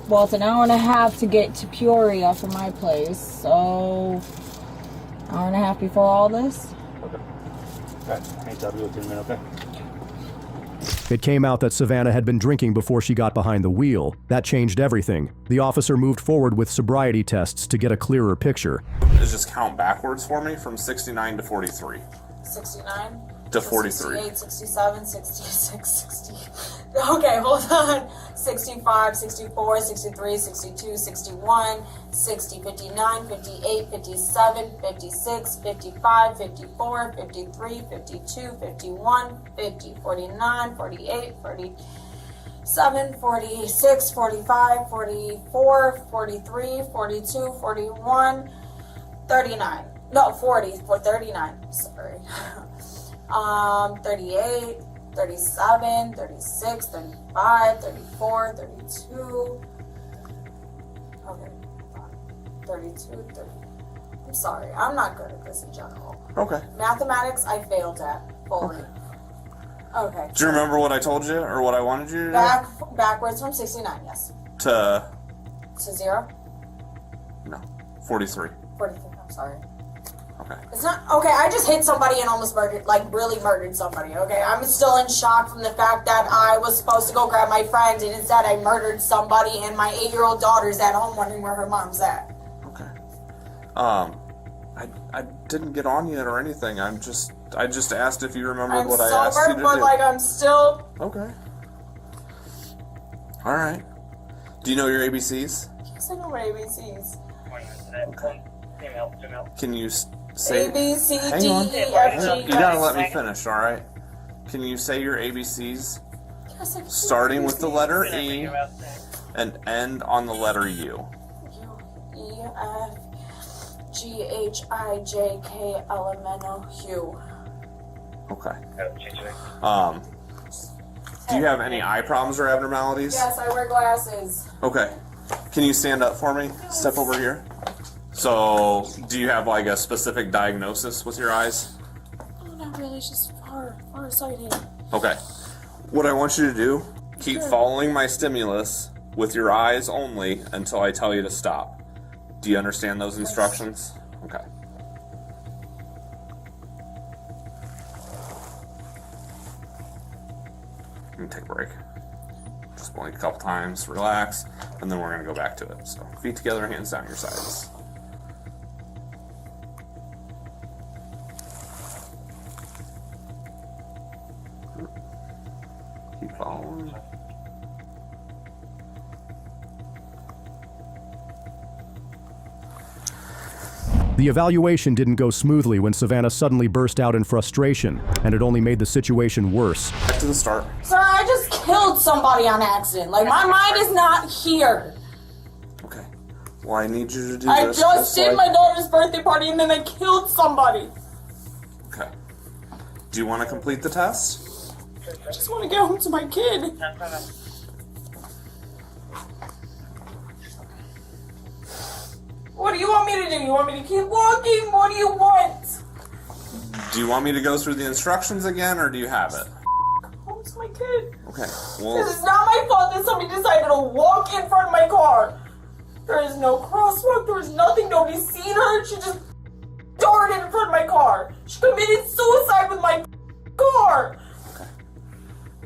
Well, it's an hour and a half to get to Peoria from my place, so hour and a half before all this. Okay. Alright, hang tight, I'll be with you in a minute, okay? It came out that Savannah had been drinking before she got behind the wheel. That changed everything. The officer moved forward with sobriety tests to get a clearer picture. Just count backwards for me from 69 to 43. 69 to 43. 68, 67, 66, 60. Okay, hold on. 65, 64, 63, 62, 61, 60, 59, 58, 57, 56, 55, 54, 53, 52, 51, 50, 49, 48, 47, 46, 45, 44, 43, 42, 41, 39. No, 40, 39, sorry. 38, 37, 36, 35, 34, 32. Okay, 32, 30. I'm sorry. I'm not good at this in general. Okay. Mathematics, I failed at fully. Okay. Do you remember what I told you or what I wanted you to do? Backwards from 69, yes. To 0? no, 43. 43, I'm sorry. Okay. It's not, okay, I just hit somebody and almost murdered, like, really murdered somebody, okay? I'm still in shock from the fact that I was supposed to go grab my friend, and instead I murdered somebody, and my 8-year-old daughter's at home wondering where her mom's at. Okay. I didn't get on yet or anything. I just asked if you remembered what I asked you to do. But, like, I'm still... Okay. Alright. Do you know your ABCs? Yes, I know my ABCs. Okay. Can you say... A, B, C, Hang D, on. E, F, G, You gotta let me finish, alright? Can you say your ABCs? Yes, I can. Starting with the letter E and end on the letter U. E, F, G, H, I, J, K, L, M, N, O, Q. Okay. Do you have any eye problems or abnormalities? Yes, I wear glasses. Okay. Can you stand up for me? Step over here. So, do you have like a specific diagnosis with your eyes? Oh, not really, just far-sighted. Okay. What I want you to do, keep following my stimulus with your eyes only until I tell you to stop. Do you understand those instructions? Okay. I'm gonna take a break. Just blink a couple times, relax, and then we're gonna go back to it. So, feet together, hands down your sides. Keep following. The evaluation didn't go smoothly when Savannah suddenly burst out in frustration, and it only made the situation worse. Back to the start. Sir, I just killed somebody on accident. Like, my mind is not here. Okay. Well, I need you to do I this. just did my daughter's birthday party and then I killed somebody. Okay. Do you want to complete the test? I just want to get home to my kid. What do you want me to do? You want me to keep walking? What do you want? Do you want me to go through the instructions again, or do you have it? Home to my kid. Okay. Well, This is not my fault that somebody decided to walk in front of my car. There is no crosswalk. There was nothing. Nobody's seen her. She just darted in front of my car. She committed suicide with my car. Okay.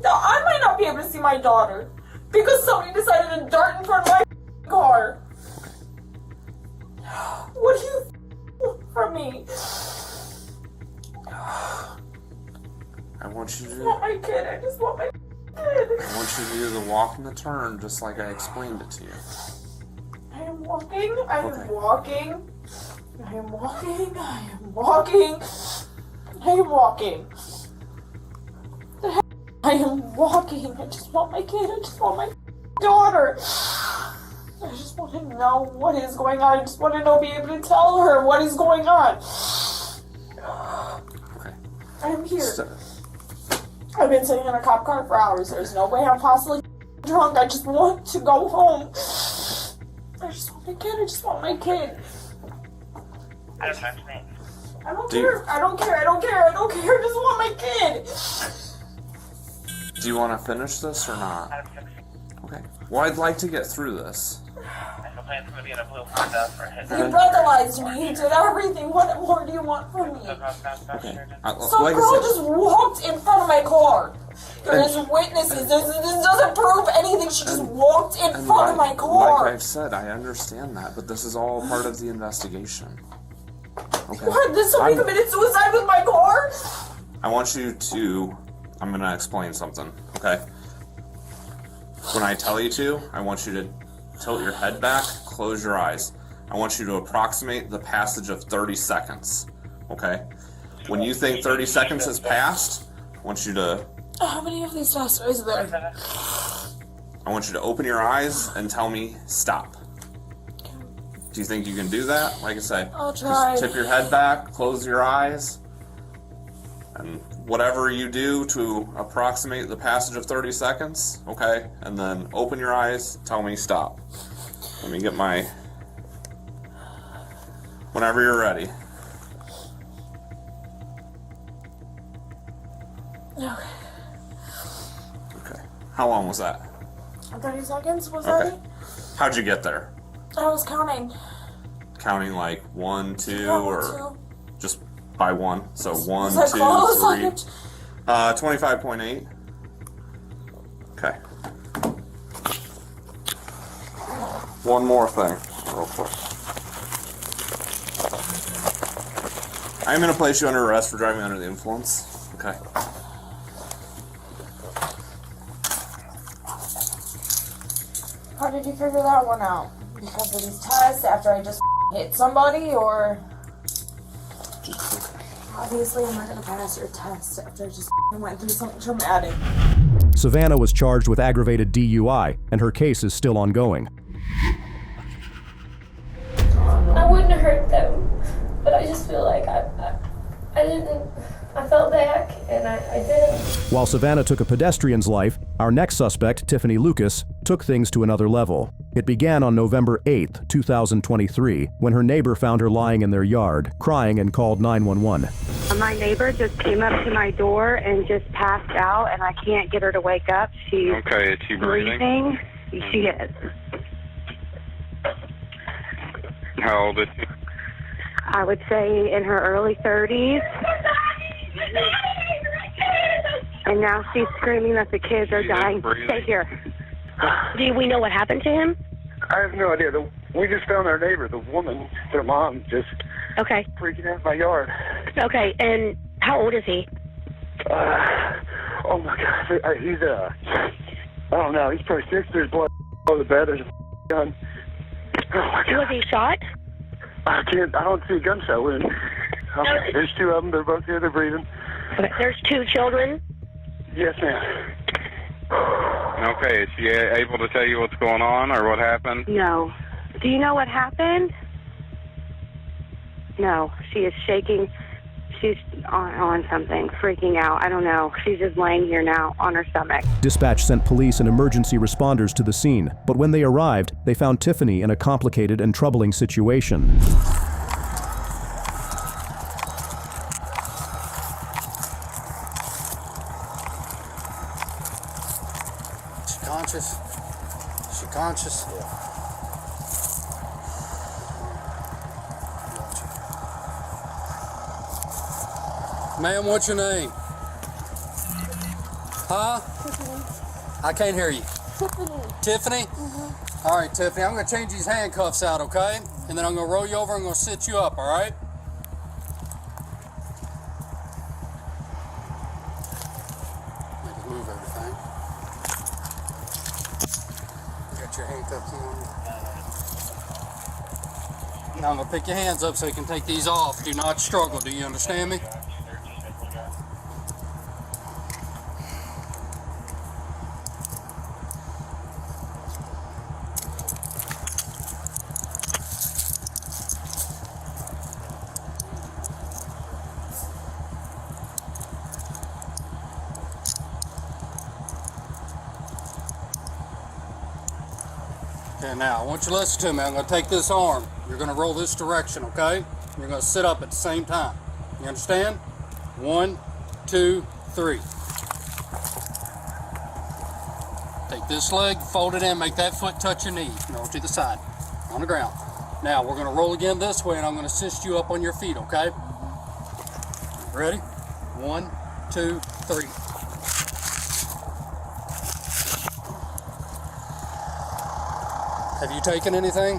Now, I might not be able to see my daughter because somebody decided to dart in front of my car. What do you want from me? I want you I to. just want my kid. I just want my kid. I want you to do the walk and the turn, just like I explained it to you. I am walking. I am walking. I am walking. I am walking. I am walking. I am walking. I just want my kid. I just want my daughter. I just want to know what is going on. I just want to be able to tell her what is going on. Okay. I'm here. I've been sitting in a cop car for hours. There's no way I'm possibly drunk. I just want to go home. I just want my kid. I just want my kid. I don't care. I don't care. I don't care. I don't care. I just want my kid. Do you want to finish this or not? Okay. Well, I'd like to get through this. You brutalized me. You did everything. What more do you want from me? Okay. Some like girl I said, just walked in front of my car. There's witnesses. This doesn't prove anything. She just walked in front of my car. Like I've said, I understand that, but this is all part of the investigation. Okay. What? Did somebody committed suicide with my car? I want you to. I'm gonna explain something. Okay. When I tell you to, I want you to tilt your head back, close your eyes. I want you to approximate the passage of 30 seconds. Okay? When you think 30 seconds has passed, I want you to. How many of these tests is there? I want you to open your eyes and tell me stop. Do you think you can do that? Like I said, I'll try. Just tip your head back, close your eyes, and whatever you do to approximate the passage of 30 seconds, okay? And then open your eyes, tell me stop. Let me get my... Whenever you're ready. Okay. Okay. How long was that? 30 seconds, was Okay. that? How'd you get there? I was counting. Counting like 1, 2, Yeah, or 2. just by 1? So 1, Was that 2, close? 3. 25.8. Okay. One more thing, real quick. I'm going to place you under arrest for driving under the influence. Okay. How did you figure that one out? Because of these tests after I just hit somebody, or obviously I'm not gonna pass your test after I just went through something traumatic. Savannah was charged with aggravated DUI, and her case is still ongoing. I wouldn't have hurt them, but I just feel like I fell back and I didn't. While Savannah took a pedestrian's life, our next suspect, Tiffany Lucas, took things to another level. It began on November 8th, 2023, when her neighbor found her lying in their yard, crying, and called 911. My neighbor just came up to my door and just passed out, and I can't get her to wake up. She's okay. Is she breathing? She is. How old is she? I would say in her early 30s. And now she's screaming that the kids are dying. Stay here. Do we know what happened to him? I have no idea. We just found our neighbor, the woman, their mom, just freaking out in my yard. Okay, and how old is he? Oh my God, he's I don't know. He's probably 6. There's blood all over the bed. There's a gun. Oh my God. Was he shot? I don't see a gunshot wound. There's 2 of them. They're both here. They're breathing. Okay. There's 2 children? Yes, ma'am. Okay, is she able to tell you what's going on or what happened? No. Do you know what happened? No. She is shaking. She's on something, freaking out. I don't know. She's just laying here now on her stomach. Dispatch sent police and emergency responders to the scene, but when they arrived, they found Tiffany in a complicated and troubling situation. Conscious? Is she conscious? Yeah. Ma'am, what's your name? Huh? Tiffany. I can't hear you. Tiffany. Tiffany? Mm-hmm. All right, Tiffany, I'm going to change these handcuffs out, okay? And then I'm going to roll you over and I'm going to sit you up, all right? Move everything. Got your handcuffs on. Now I'm going to pick your hands up so you can take these off. Do not struggle. Do you understand me? Okay, now I want you to listen to me. I'm going to take this arm. You're going to roll this direction, okay? You're going to sit up at the same time. You understand? 1, 2, 3. Take this leg, fold it in, make that foot touch your knee. Roll to the side, on the ground. Now we're going to roll again this way, and I'm going to assist you up on your feet, okay? Ready? 1, 2, 3. Have you taken anything?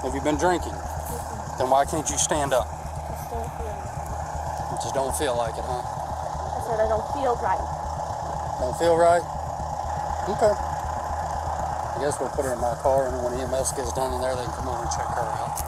Have you been drinking? Then why can't you stand up? You just don't feel like it, huh? I said I don't feel right. Don't feel right? Okay. I guess we'll put her in my car, and when EMS gets done in there, they can come over and check her out.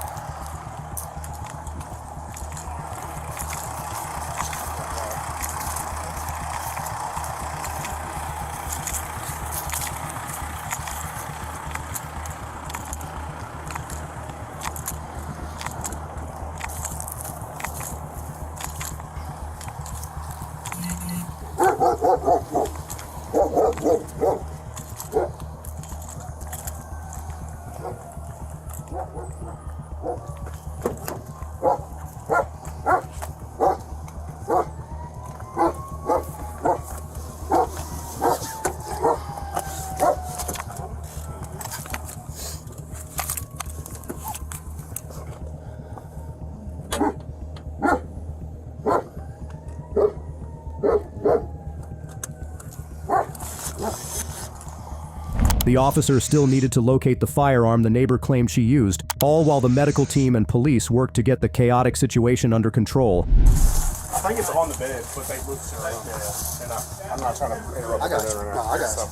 The officer still needed to locate the firearm the neighbor claimed she used, all while the medical team and police worked to get the chaotic situation under control. I think it's on the bed, but they moved it right there. And I'm not trying to interrupt. I got you. right No, I got so, you.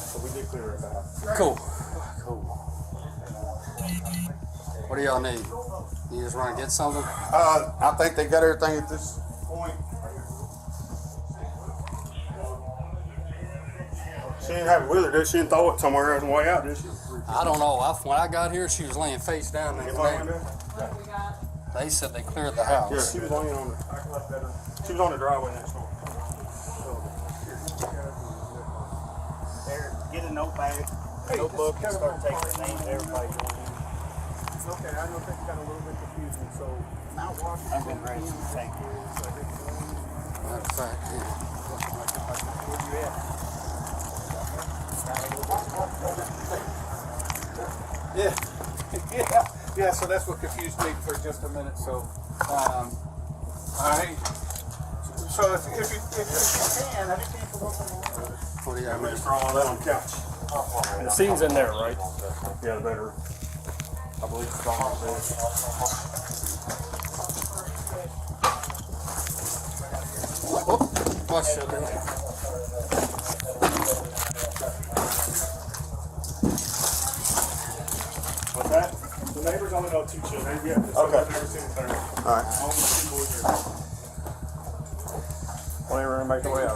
So we did clear it out. Cool. What do y'all need? You just want to get something? I think they got everything at this point. She didn't have it with her, did she? Didn't throw it somewhere on the way out, did she? I don't know. When I got here, she was laying face down in the bed. They said they cleared the house. Yeah, she was laying on the. She was on the driveway next door. Get a notepad, notebook, and start taking the names of everybody going in. Okay, I know things got a little bit confusing, so I'm going to grab some tape. Matter of fact, Where you at? Yeah, so that's what confused me for just a minute. So, so if you can, what do you I'm going to throw all that on the couch. And the scene's in there, right? Yeah, the better. I believe it's all there. What's up, What's that? The neighbors only know 2 children. Okay. I've never seen a third. All right. Only 2 boys here. Well, we're gonna make the way out.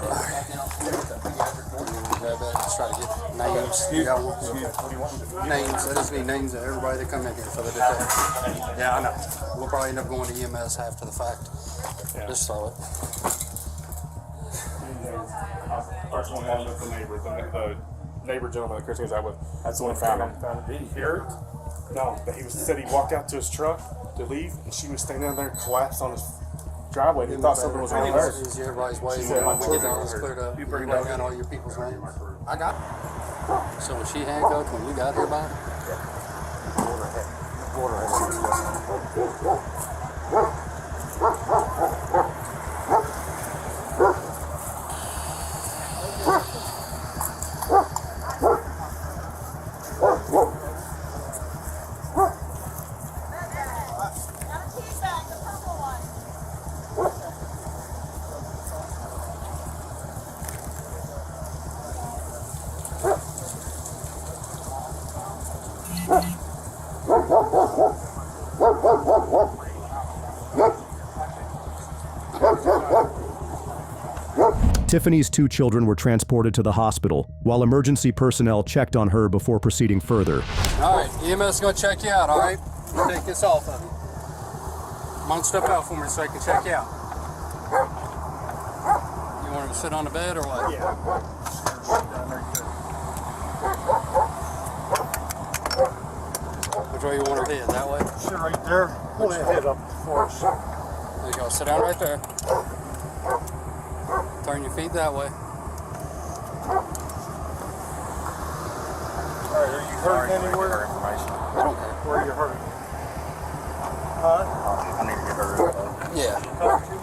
Let's try to get names. You got What do you want? names. I just need names of everybody that come in here for the detective. Yeah, I know. We'll probably end up going to EMS after the fact. Yeah. Just throw it. First one was with the neighbor, the neighbor gentleman that Christine was out with. That's the one found him. Did he hear it? No, but said he walked out to his truck to leave, and she was standing down there and collapsed on his driveway. He thought something was wrong with her. Is everybody's way She said, when we get all this cleared up? You bring down all your people's names. I got it. So was she handcuffed when you got here, Bob? Tiffany's 2 children were transported to the hospital, while emergency personnel checked on her before proceeding further. All right, EMS is going to check you out, all right? Take this off of you. Come on, step out for me so I can check you out. You want him to sit on the bed or what? Yeah. Which way you want her head? That way? Sit right there. Pull that head up for us. There you go. Sit down right there. Turn your feet that way. Alright, are you hurt anywhere? I don't care. Where are you hurt? Huh? I need to get her. Yeah. Talk to me?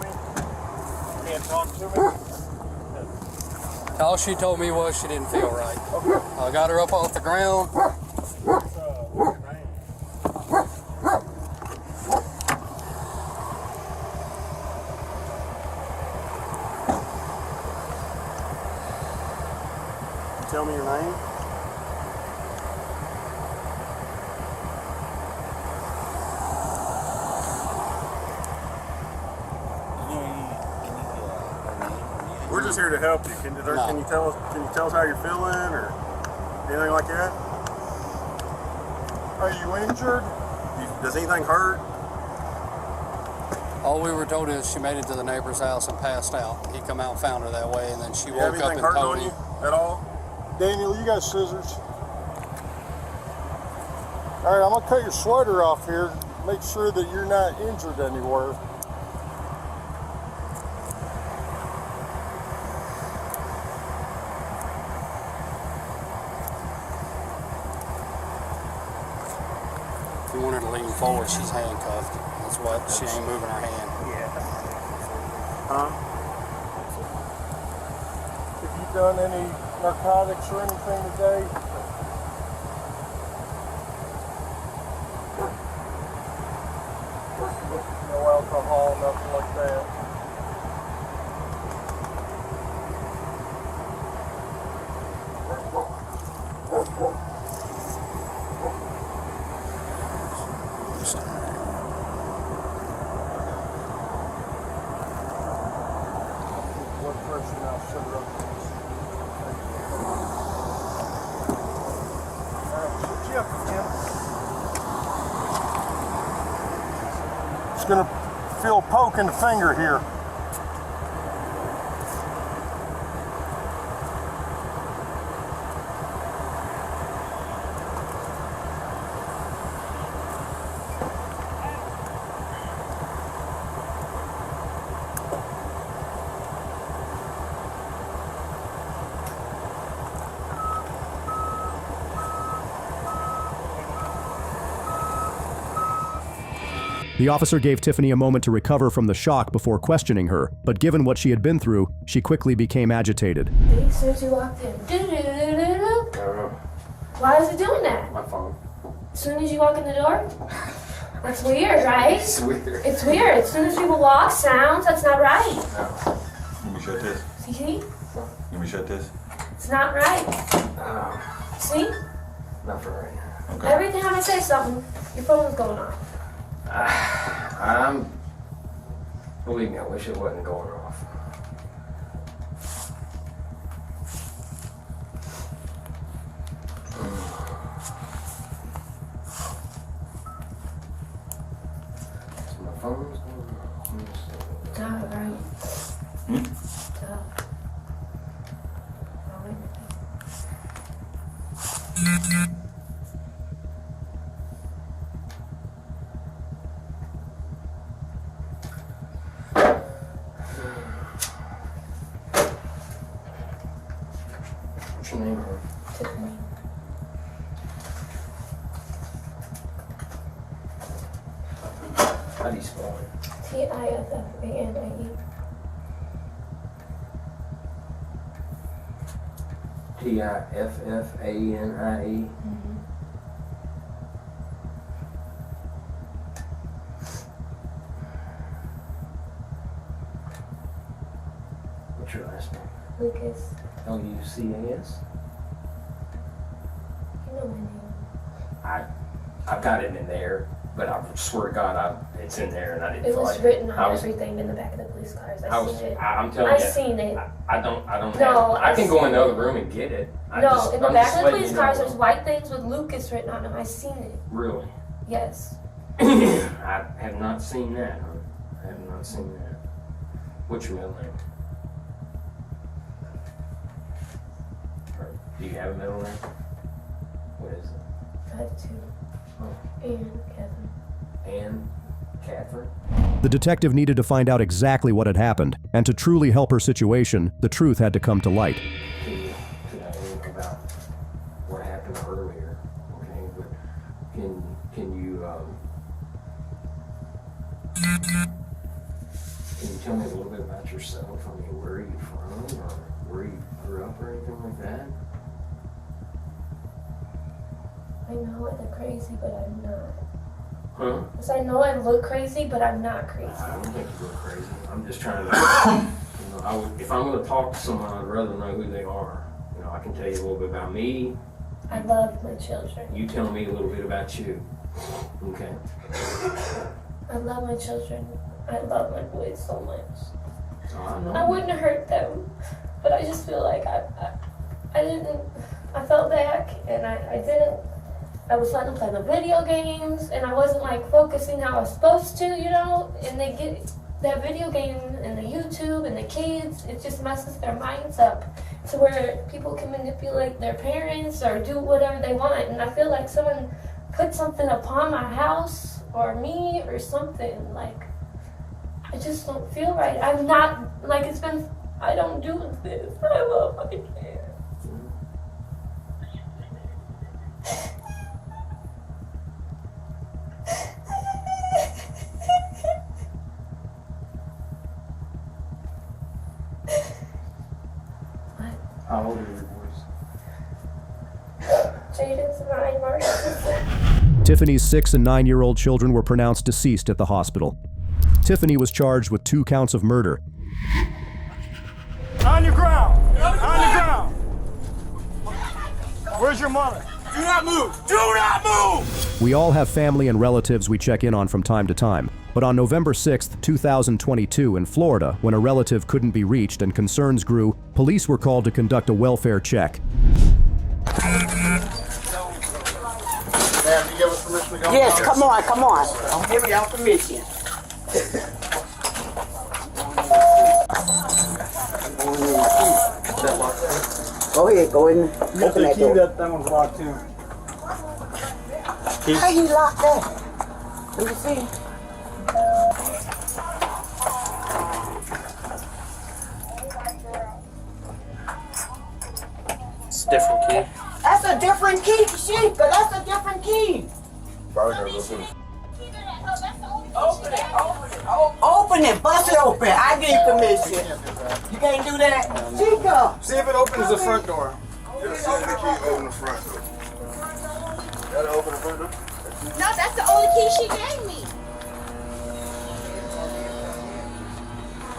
Can't talk to me? All she told me was she didn't feel right. I got her up off the ground. Tell me your name. We're just here to help you. Can you tell us how you're feeling or anything like that? Are you injured? Does anything hurt? All we were told is she made it to the neighbor's house and passed out. He come out and found her that way, and then she woke up and told him. At all? Daniel, you got scissors. All right, I'm gonna cut your sweater off here. Make sure that you're not injured anywhere. If you want her to lean forward, she's handcuffed. That's what, she ain't moving her hand. Huh? Have you done any narcotics or anything today? No alcohol, nothing like that. Blood pressure now, sugar up. Just gonna feel a poke in the finger here. The officer gave Tiffany a moment to recover from the shock before questioning her, but given what she had been through, she quickly became agitated. As soon as you walked in. Why is it doing that? My phone. As soon as you walk in the door? That's weird, right? It's weird. It's weird. As soon as people walk, sounds, that's not right. No. Let me shut this. See? Let me shut this. It's not right. See? Not for right now. Okay. Every time I say something, your phone's going off. Believe me, I wish it wasn't going off. So my phone's going off. It's not right. What's your name, hon? Tiffany. How do you spell it? Tiffanie. Tiffanie. What's your last name? Lucas. Lucas? You know my name. I've got it in there, but I swear to God, it's in there, and I didn't. It was find written on I was- everything in the back of the police cars. I'm telling I you. seen it. I don't No, have. I can go in the other room and get it. In the back of the letting police you cars, know. there's white things with Lucas written on them. I seen it. Really? Yes. I have not seen that. Huh? I have not seen that. What's your middle name? Or do you have a middle name? What is it? I have two. Oh. And Kevin. Ann Catherine? The detective needed to find out exactly what had happened, and to truly help her situation, the truth had to come to light. Can you think about what happened earlier? Okay, but can you tell me a little bit about yourself? I mean, where are you from, or where you grew up, or anything like that? I know I look crazy, but I'm not. Huh? Because I know I look crazy, but I'm not crazy. I don't think you look crazy. I'm just trying to. If I'm going to talk to someone, I'd rather know who they are. I can tell you a little bit about me. I love my children. You tell me a little bit about you. Okay. I love my children. I love my boys so much. I know. I wouldn't hurt them, but I just feel like I didn't. I felt back and I didn't. I was letting them play the video games, and I wasn't like focusing how I was supposed to, and they get that video game and the YouTube and the kids, it just messes their minds up to where people can manipulate their parents or do whatever they want. And I feel like someone put something upon my house or me or something. Like, I just don't feel right. I'm not, like, I don't do this. I love my kids. How old are your boys? my emergency. Tiffany's 6 and 9-year-old children were pronounced deceased at the hospital. Tiffany was charged with 2 counts of murder. On your ground! On your ground! Where's your mother? Do not move! Do not move! We all have family and relatives we check in on from time to time. But on November 6th, 2022, in Florida, when a relative couldn't be reached and concerns grew, police were called to conduct a welfare check. Ma'am, you give us permission to go? Yes, come on, come on. I'm giving y'all permission. Go ahead, go in. Open that door. That one's locked too. How you lock that? Let me see. It's a different key. That's a different key, Sheikah. That's a different key. Open it, bust it open. I give you permission. You can't do that. Sheikah. See if it opens the front door. Yeah, see if the key open the front door. Gotta open the front door? No, that's the only key she gave me.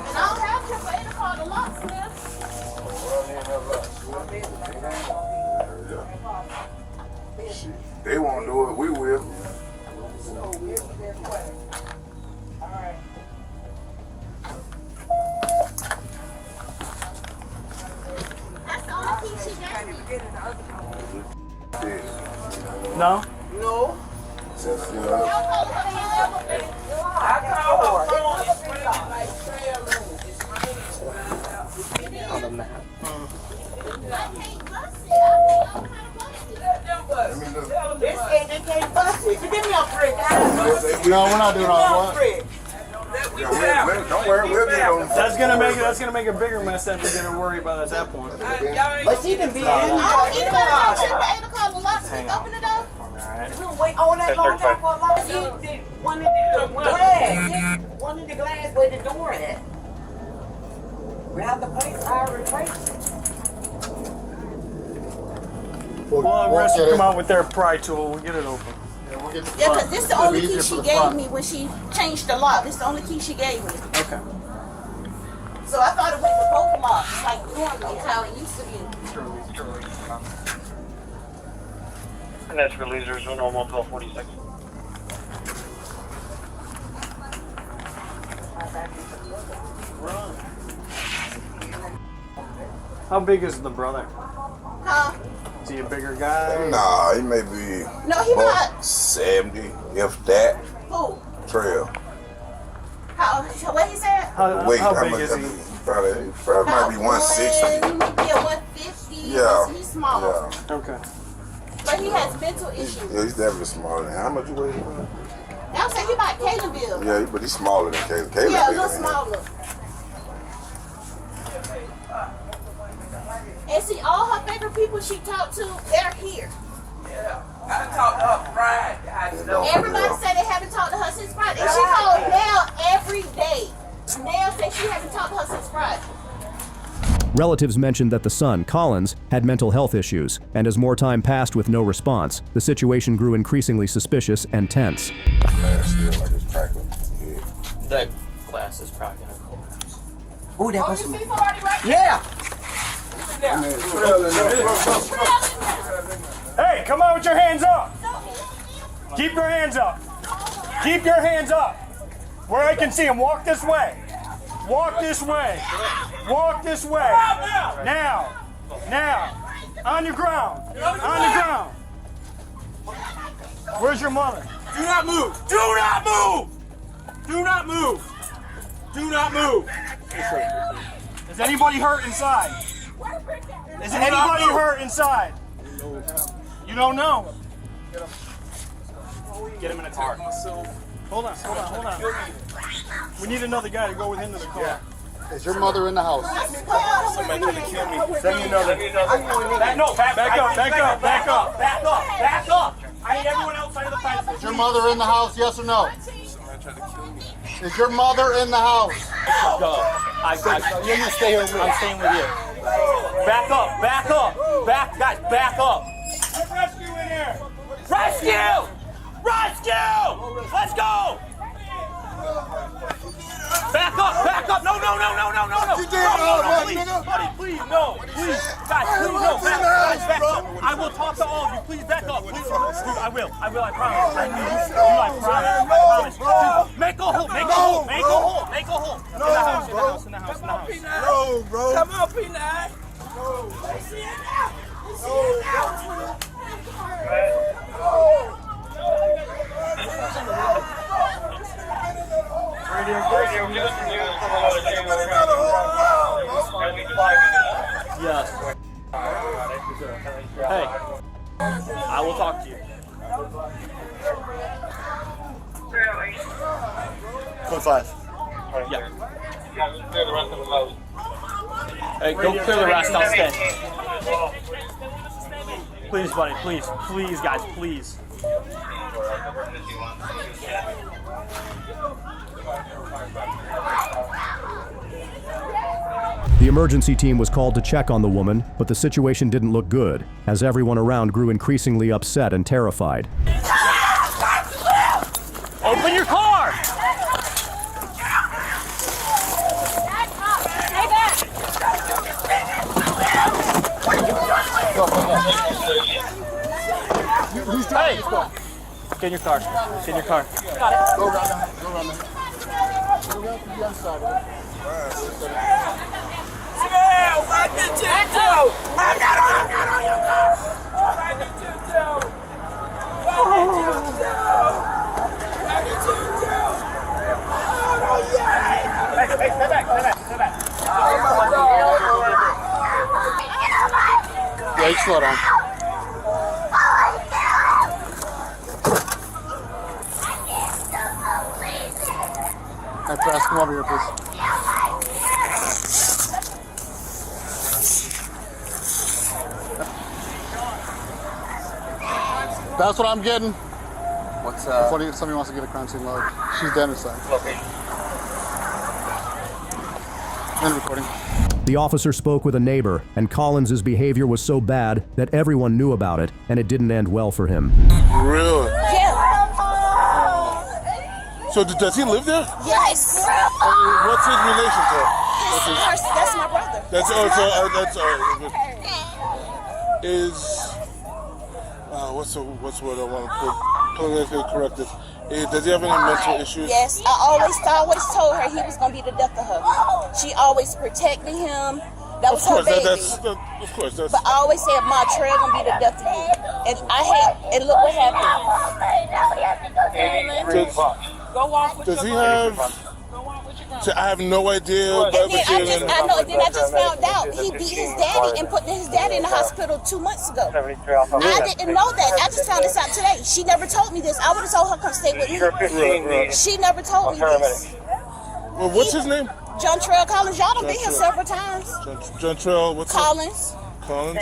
And I don't have to for 8 o'clock to lock, Smith. They won't do it, we will. That's the only key she gave me. No? No. On the map. They said they can't bust it. Give me a brick. No, we're not doing all that. Don't worry, we'll get on. That's gonna make a bigger mess than we're gonna worry about at that point. But she can be in. Oh, you better not check the 8 o'clock to lock, Smith. Open the door. We'll wait all that long time for a lock. One in the glass. One in the glass where the door at. We have to place our replacement. We'll have rest come out with their pry tool. We'll get it open. Yeah, because this is the only key she gave me when she changed the lock. This is the only key she gave me. Okay. So I thought it went to both locks, like normal, how it used to be. And that's for lasers, normal 1246. How big is the brother? Huh? Is he a bigger guy? Nah, he may be No, he not. 70, if that. Who? Trail. What he said? How big is he? Probably might be 160. Yeah, 150. Yeah. He's small. Yeah. Okay. But he has mental issues. Yeah, he's definitely smaller than. How much you weigh? I was saying he about Caleb build. Yeah, but he's smaller than Caleb. Caleb Yeah, a bigger little than him. smaller. And see, all her favorite people she talked to, they're here. Yeah, I talked to her Friday. Everybody said they haven't talked to her since Friday. And she called Nell every day. Nell said she hasn't talked to her since Friday. Relatives mentioned that the son, Collins, had mental health issues, and as more time passed with no response, the situation grew increasingly suspicious and tense. That glass is probably gonna collapse. Ooh, that was You see somebody right Yeah. Hey, come on with your hands up. Keep your hands up. Keep your hands up. Where I can see them. Walk this way. Walk this way. Walk this way. Now. Now. On your ground. On the ground. Where's your mother? Do not move. Do not move. Do not move. Do not move. Is anybody hurt inside? Is anybody hurt inside? You don't know. Get him in a car. Hold on. We need another guy to go with him to the car. Is your mother in the house? Somebody's gonna kill me. Send me another. Back up. I need everyone outside of the fence. Is your mother in the house? Yes or no? Is your mother in the house? You're gonna stay here with me. I'm staying with you. Back up. Guys, back up. Rescue in here! Rescue! Rescue! Let's go! Back up! No, please, buddy, please, no, please, guys, please, no, back up. I will talk to all of you, please back up, please. Dude, I will, I promise. I promise. Dude, make a hole. In the house. No, bro. Come on, Peanut. No. I see it now. Yes. Hey, I will talk to you. Code 5. Yeah. Hey, go clear the rest. I'll stay. Please, buddy. Please, guys. Please. The emergency team was called to check on the woman, but the situation didn't look good, as everyone around grew increasingly upset and terrified. Open your car! Hey! Get in your car. Got it. Go around there. Go around to the other side of it. I did you too! I'm not on your car! I did you too! Hey, stay back. Yeah, you slow down. Hey, Press, come over here, please. That's what I'm getting. What's Somebody wants to get a crime scene log. She's dead inside. And recording. The officer spoke with a neighbor, and Collins's behavior was so bad that everyone knew about it, and it didn't end well for him. Really? Yeah. So does he live there? Yes. What's his relation to her? That's my brother. That's what's what I want to put politically correct this. Does he have any mental issues? Yes, I always told her he was gonna be the death of her. She always protected him. That was her baby. Of course, that's. But I always said Montreal gonna be the death of you, and look what happened. Does he have? I have no idea. And then I just found out he beat his daddy and put his daddy in the hospital 2 months ago. I didn't know that. I just found this out today. She never told me this. I would have told her come stay with me. She never told me this. Well, what's his name? John Trell Collins. Y'all done been here several times. John Trell. What's Collins. Collins.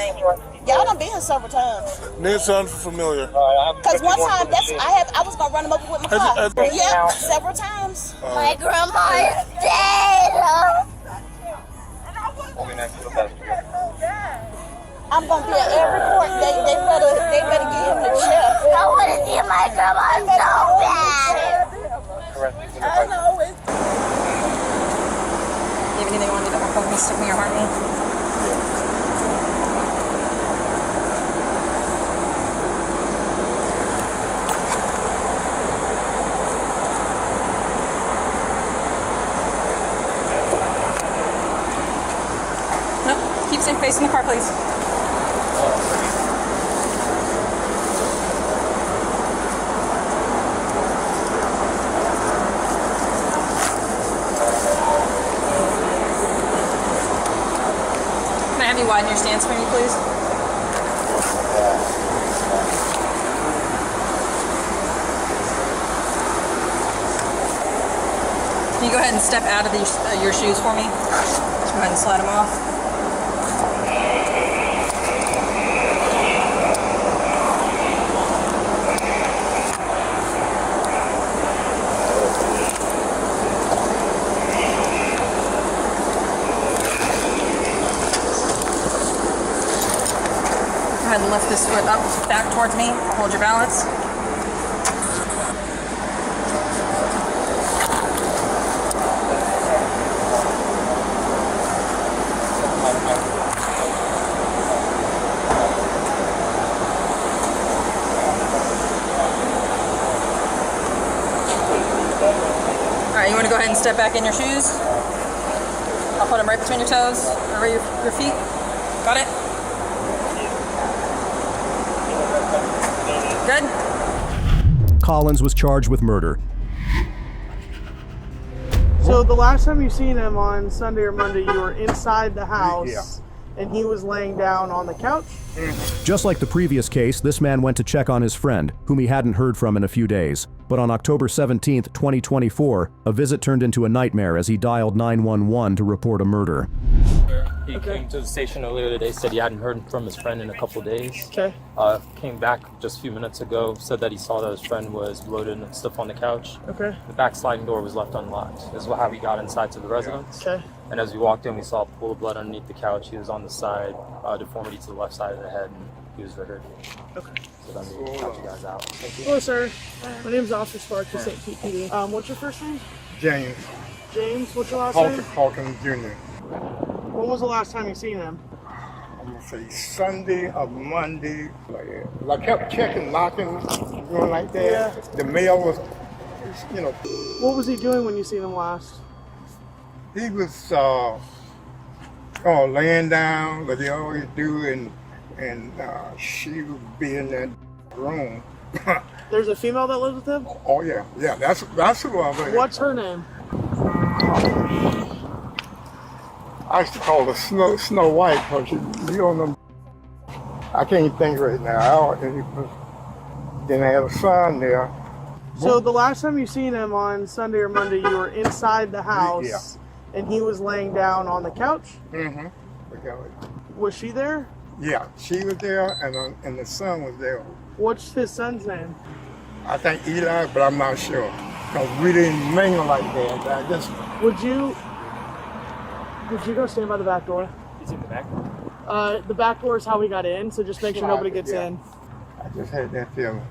Y'all done been here several times. Name sounds familiar. Cause one time I was gonna run him over with my car. Yeah, several times. My grandma is dead. I'm gonna be at every court. They better get him the chair. I want to see my grandma so bad. I know it. You have anything you want to do about me sticking your heart in? Keep facing the car, please. Can I have you widen your stance for me, please? Can you go ahead and step out of your shoes for me? Just go ahead and slide them off. ahead and lift this foot up, back towards me. Hold your balance. Alright, you want to go ahead and step back in your shoes? I'll put them right between your toes, over your feet. Got it? Good? Collins was charged with murder. So the last time you seen him on Sunday or Monday, you were inside the house, and he was laying down on the couch? Just like the previous case, this man went to check on his friend, whom he hadn't heard from in a few days. But on October 17th, 2024, a visit turned into a nightmare as he dialed 911 to report a murder. He came to the station earlier today, said he hadn't heard from his friend in a couple of days. Okay. Came back just a few minutes ago, said that he saw that his friend was loaded and stuff on the couch. Okay. The back sliding door was left unlocked. This is how he got inside to the residence. Okay. And as we walked in, we saw a pool of blood underneath the couch. He was on the side, deformity to the left side of the head, and he was hurt. Okay. So then we got you guys out. Thank you. Hello, sir. My name's Officer Sparks with St. Pete PD. What's your first name? James. James, what's your last name? Hawkins Jr. When was the last time you seen him? I'm gonna say Sunday or Monday. I kept checking, knocking, going like that. Yeah. The mail was, you know. What was he doing when you seen him last? He was laying down, like they always do, and she would be in that room. There's a female that lives with him? Oh yeah, that's who I was. What's her name? I used to call her Snow White, because you don't know. I can't think right now. Then I had a son there. So the last time you seen him on Sunday or Monday, you were inside the house, and he was laying down on the couch? Mm-hmm. Was she there? Yeah, she was there, and the son was there. What's his son's name? I think Eli, but I'm not sure, because we didn't mingle like that. I just. Would you go stand by the back door? Is it the back door? The back door is how we got in, so just make sure nobody gets in. I just had that feeling.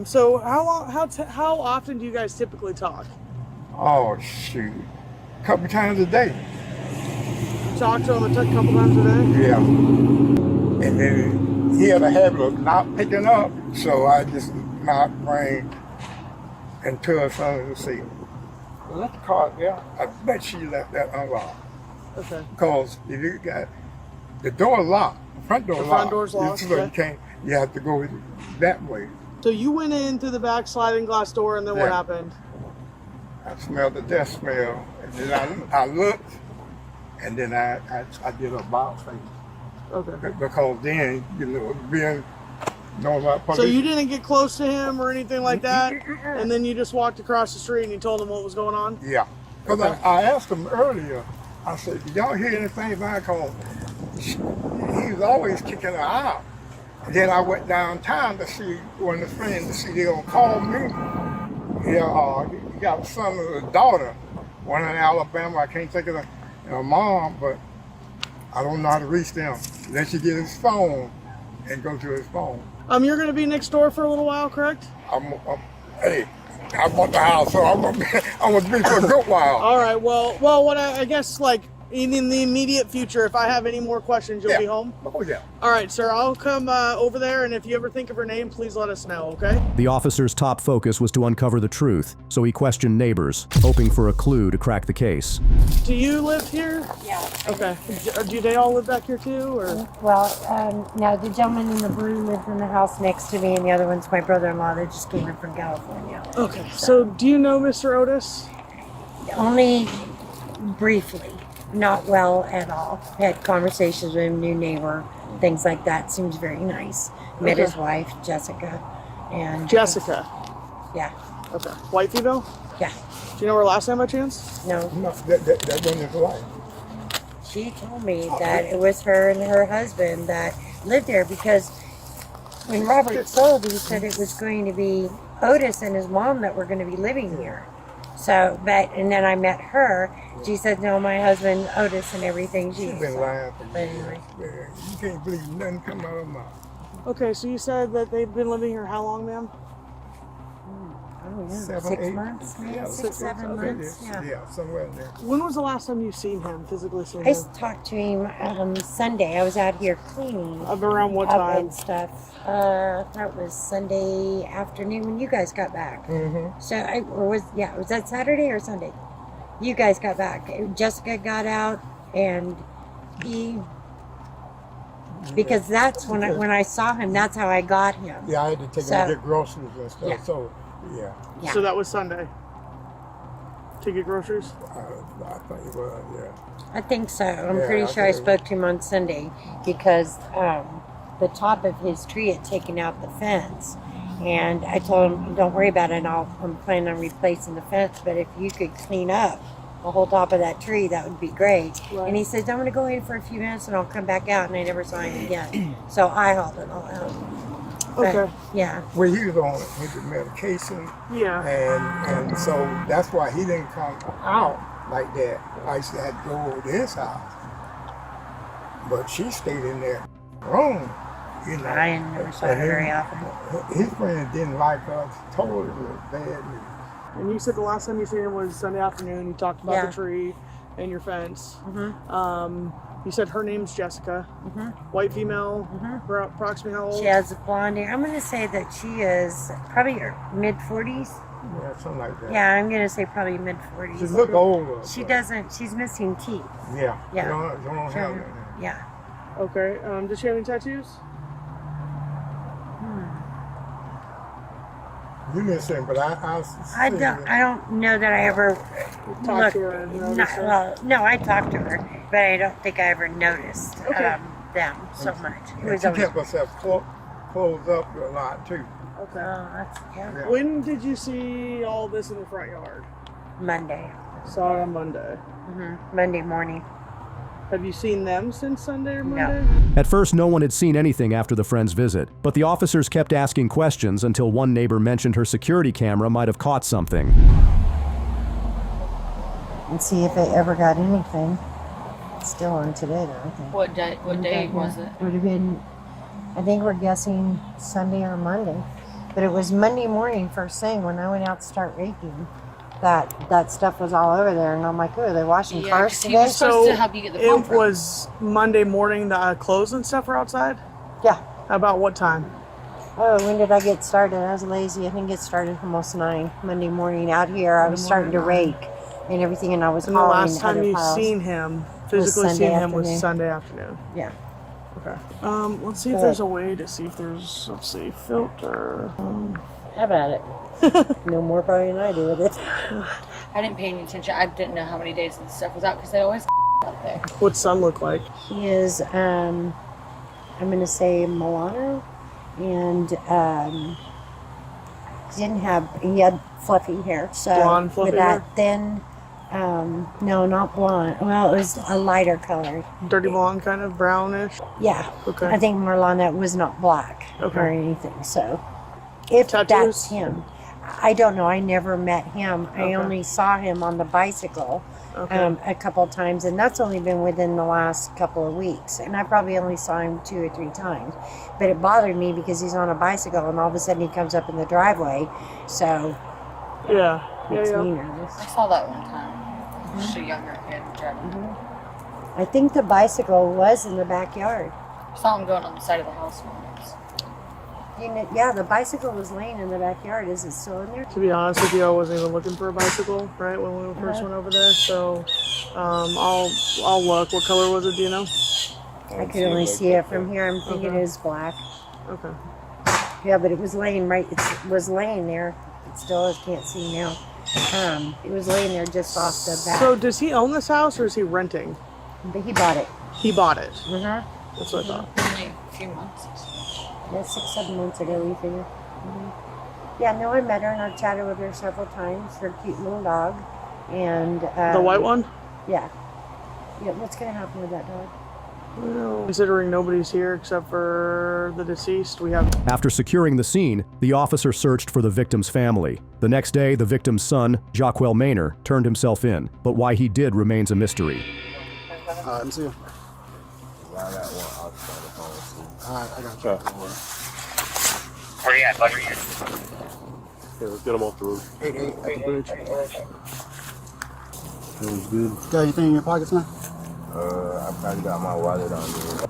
So how often do you guys typically talk? Oh shoot, a couple times a day. Talk to him a couple times a day? Yeah. And then he had a habit of not picking up, so I just not rang until something to see him. Left the car there. I bet she left that unlocked. Okay. Because if you got the door locked, the front door locked. The front door's locked. So you have to go that way. So you went in through the back sliding glass door, and then what happened? I smelled the death smell, and then I looked, and then I did a box face. Okay. Because then, being knowing about public. So you didn't get close to him or anything like that, and then you just walked across the street and you told him what was going on? Yeah. Because I asked him earlier, I said, did y'all hear anything back home? He was always kicking her out. And then I went downtown to see one of his friends to see they gonna call me. Yeah, he got a son and a daughter, one in Alabama. I can't think of her mom, but I don't know how to reach them. Then she get his phone and go to his phone. You're gonna be next door for a little while, correct? Hey, I bought the house, so I'm gonna be for a good while. All right. Well, what I guess, like, in the immediate future, if I have any more questions, you'll be home? Oh, yeah. All right, sir. I'll come over there, and if you ever think of her name, please let us know, okay? The officer's top focus was to uncover the truth, so he questioned neighbors, hoping for a clue to crack the case. Do you live here? Yeah. Okay. Do they all live back here too, or? Well, no, the gentleman in the blue lives in the house next to me, and the other one's my brother-in-law that just came in from California. Okay. So do you know Mr. Otis? Only briefly. Not well at all. Had conversations with him, new neighbor, things like that. Seems very nice. Met his wife, Jessica. And Jessica? Yeah. Okay. White female? Yeah. Do you know her last name by chance? No. That wasn't his wife. She told me that it was her and her husband that lived there, because when Robert sold, he said it was going to be Otis and his mom that were going to be living here. So, and then I met her. She said, no, my husband, Otis, and everything. She's been lying for but years. anyway. Man, you can't believe nothing come out of her mouth. Okay, so you said that they've been living here how long, ma'am? Oh, yeah. 7, 6 8 months, maybe? Yeah, 6, 7 months. Yeah, somewhere in there. When was the last time you seen him, physically seen I him? talked to him Sunday. I was out here cleaning. Around what up time? And stuff. That was Sunday afternoon when you guys got back. Mm-hmm. So, was that Saturday or Sunday? You guys got back. Jessica got out, and he, because that's when I saw him. That's how I got him. Yeah, I had to take him to get groceries and stuff. Yeah. So, yeah. So that was Sunday. To get groceries? I think it was, yeah. I think so. I'm Yeah, pretty I sure I think- spoke to him on Sunday because the top of his tree had taken out the fence. And I told him, don't worry about it. I'm planning on replacing the fence. But if you could clean up the whole top of that tree, that would be great. Right. And he said, I'm going to go in for a few minutes and I'll come back out. And I never saw him again. So I hauled it all out. But, Okay. yeah. Well, he was on his medication. Yeah. And so that's why he didn't come out like that. I used to have to go over to his house. But she stayed in there wrong. You know. I never saw her very often. His friends didn't like us, told her it was bad news. And you said the last time you seen him was Sunday afternoon. You talked about Yeah. the tree and your fence. Mm-hmm. You said her name's Jessica. Mm-hmm. White female, Mm-hmm. approximately how old? She has blonde hair. I'm going to say that she is probably mid-40s. Yeah, something like that. Yeah, I'm going to say probably mid-40s. She look older. She doesn't. She's missing teeth. Yeah. Yeah. She don't She- have that. Yeah. Okay. Does she have any tattoos? You missing, but I don't know that I ever Talked to her and noticed her? Well, no, I talked to her, but I don't think I ever noticed them so much. It And was she always, kept herself closed up a lot too. Okay. oh, that's Yeah. When did you see all this in the front yard? Monday. Saw it on Monday. Monday morning. Have you seen them since Sunday or No. Monday? At first, no one had seen anything after the friend's visit, but the officers kept asking questions until one neighbor mentioned her security camera might have caught something. And see if they ever got anything. It's still on today, though, I think. What day was it? Would have been, I think we're guessing Sunday or Monday. But it was Monday morning first thing when I went out to start raking. That stuff was all over there, and I'm like, oh, are they washing Yeah, cars 'cause he today? was supposed to help you get the it phone from. was Monday morning. The clothes and stuff were outside. Yeah. About what time? Oh, when did I get started? I was lazy. I think it started almost 9 Monday morning out here. I was starting to rake and everything, and I was And the hauling last time other you piles. seen him, Was physically Sunday seen him, was afternoon. Sunday afternoon. Yeah. Okay. Let's see if But- there's a way to see if there's, let's see, filter. How about it? No more probably than I do with it. I didn't pay any attention. I didn't know how many days this stuff was out because they always out there. What's son look like? He is, I'm going to say Milano, and he had fluffy hair. So Blonde, fluffy with that hair? thin, no, not blonde. Well, it was a lighter color. Dirty blonde, kind of brownish. Yeah. Okay. I think Milano was not black Okay. or anything. So if that's him, I don't know. I never met him. I Okay. only saw him on the bicycle Okay. a couple times, and that's only been within the last couple of weeks. And I probably only saw him 2 or 3 times. But it bothered me because he's on a bicycle, and all of a sudden he comes up in the driveway. So Yeah. makes Yeah, me yeah. nervous. I saw that one time. Just a younger kid driving. I think the bicycle was in the backyard. I saw him going on the side of the house once. You know, yeah, the bicycle was laying in the backyard. Is it still in there? To be honest with you, I wasn't even looking for a bicycle, right, when we first went over there. So, I'll look. What color was it? Do you know? I could only see it from here. I'm thinking it was black. Okay. Yeah, but it was laying right. It was laying there. It still is. Can't see now. It was laying there just off the back. So, does he own this house or is he renting? But he bought it. He bought it. Mm-hmm. That's what I thought. Only a few months. Yeah, 6, 7 months ago, we figure. Yeah, no, I met her and I chatted with her several times. Her cute little dog, and The white one? Yeah. Yeah. What's gonna happen with that dog? Considering nobody's here except for the deceased, we have... After securing the scene, the officer searched for the victim's family. The next day, the victim's son, Jacquel Maynor, turned himself in, but why he did remains a mystery. Let me see him. Alright, I got you. Where you at, buddy? Yeah, let's get him off the roof. 88 at the bridge. Feels good. Got anything in your pockets, man? I probably got my wallet on there.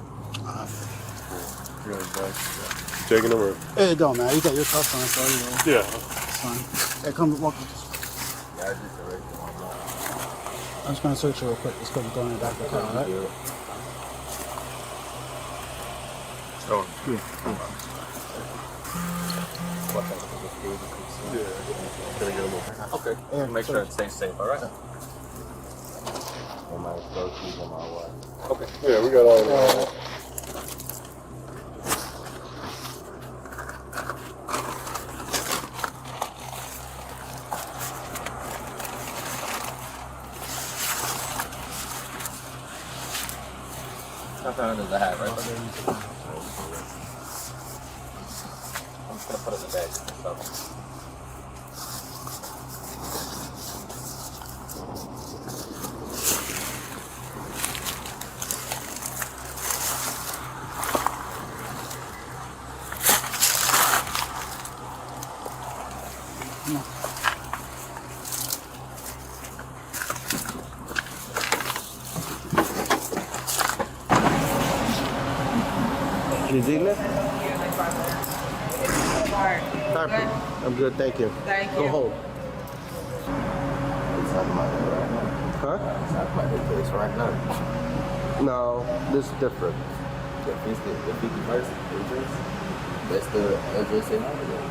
Taking the word. It don't matter. You got your stuff on, so you know. Yeah. It's fine. Hey, come walk with us. Yeah, I just arrested my mom. I'm just gonna search you real quick. Just put it in the back of the car, alright? Oh, good. Okay. Yeah, Make sure it stays safe, alright? Okay. Yeah, we got all of that. How far does the hat, right? I'm just gonna put it in the bag. So. New Zealand? Good. I'm good, thank you. Thank Go you. home. Huh? It's not about the case right now. No, this is different. The 51st address, that's the address in Ireland.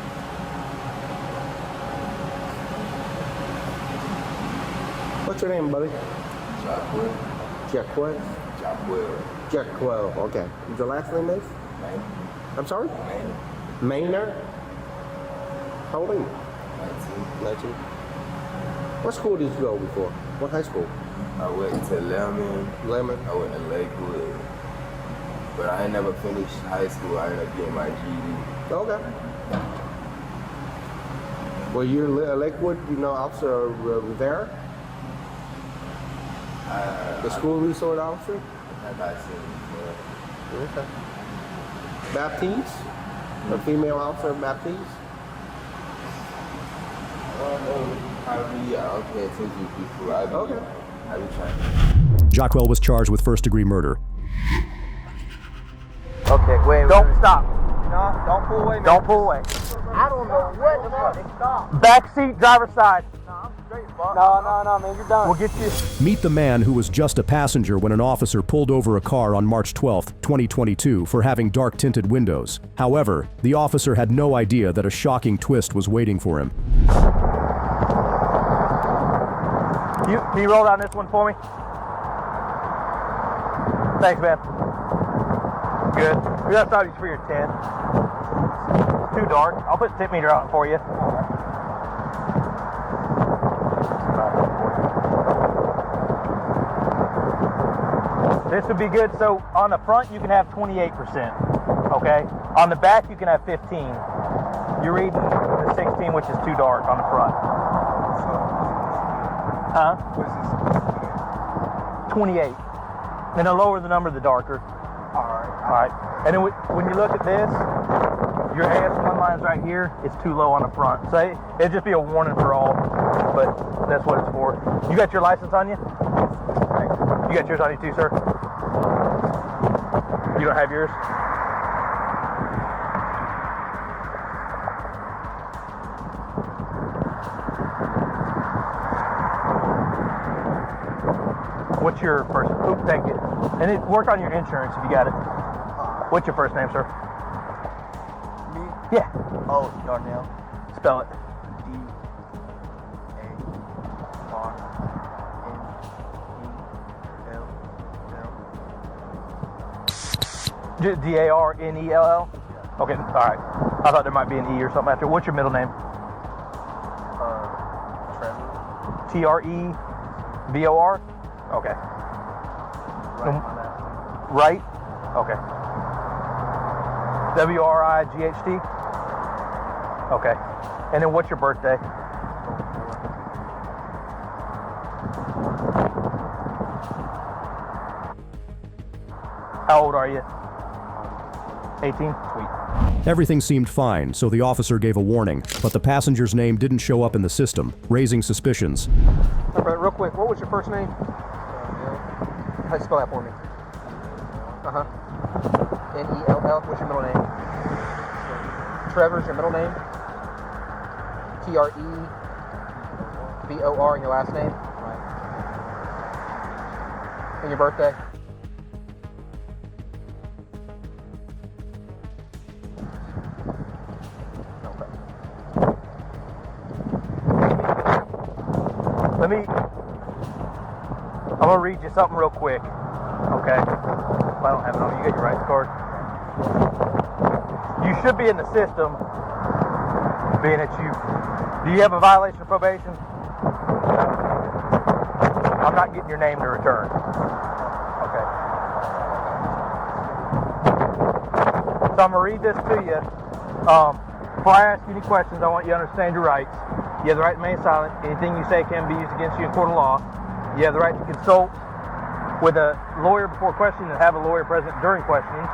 What's your name, buddy? Jacquel. Jacquel? Jacquel. Jacquel, okay. Your last name is? Maynard. I'm sorry? Maynard. How old are you? 19. What school did you go before? What high school? I went to Lemon. Lemon? I went to Lakewood. But I ain't never finished high school. I ended up getting my GED. Okay. Well, you're in Lakewood, you know Officer Rivera? The school resource officer? I've not seen him before. Okay. Baptiste? A female officer of Baptiste? Probably, I don't pay attention to people. I be trying. Jacquel was charged with first-degree murder. Okay, wait. Don't stop. No, don't pull away, man. Don't pull away. I don't know what the fuck. Stop. Back seat, driver's side. No, I'm straight, fuck. No, man, you're done. We'll get you. Meet the man who was just a passenger when an officer pulled over a car on March 12, 2022 for having dark-tinted windows. However, the officer had no idea that a shocking twist was waiting for him. Can you roll down this one for me? Thanks, man. Good. We got to stop you for your 10. It's too dark. I'll put the tip meter on for you. This would be good. So on the front, you can have 28%. Okay? On the back, you can have 15. You're reading the 16, which is too dark on the front. Huh? What is this? 28. And the lower the number, the darker. Alright. And then when you look at this, your AS1 line's right here. It's too low on the front. So it'd just be a warning for all, but that's what it's for. You got your license on you? You got yours on you too, sir? You don't have yours? What's your first? Oop, thank you. And work on your insurance if you got it. What's your first name, sir? Me? Yeah. Oh, Darnell. Spell it. D-A-R-N-E-L-L. D-A-R-N-E-L-L? Yeah. Okay, all right. I thought there might be an E or something after. What's your middle name? Trevor. T-R-E-V-O-R? Okay. Right? Okay. W-R-I-G-H-T? Okay. And then what's your birthday? How old are you? 18? Sweet. Everything seemed fine, so the officer gave a warning, but the passenger's name didn't show up in the system, raising suspicions. All right, real quick, what was your first name? How do you spell that for me? N-E-L-L. What's your middle name? Trevor's your middle name? T-R-E-V-O-R and your last name? Right. And your birthday? I'm gonna read you something real quick, okay? If I don't have it on, you got your rights card. You should be in the system, being that do you have a violation of probation? I'm not getting your name to return. Okay. So I'm gonna read this to you. Before I ask you any questions, I want you to understand your rights. You have the right to remain silent. Anything you say can be used against you in court of law. You have the right to consult with a lawyer before questioning and have a lawyer present during questioning.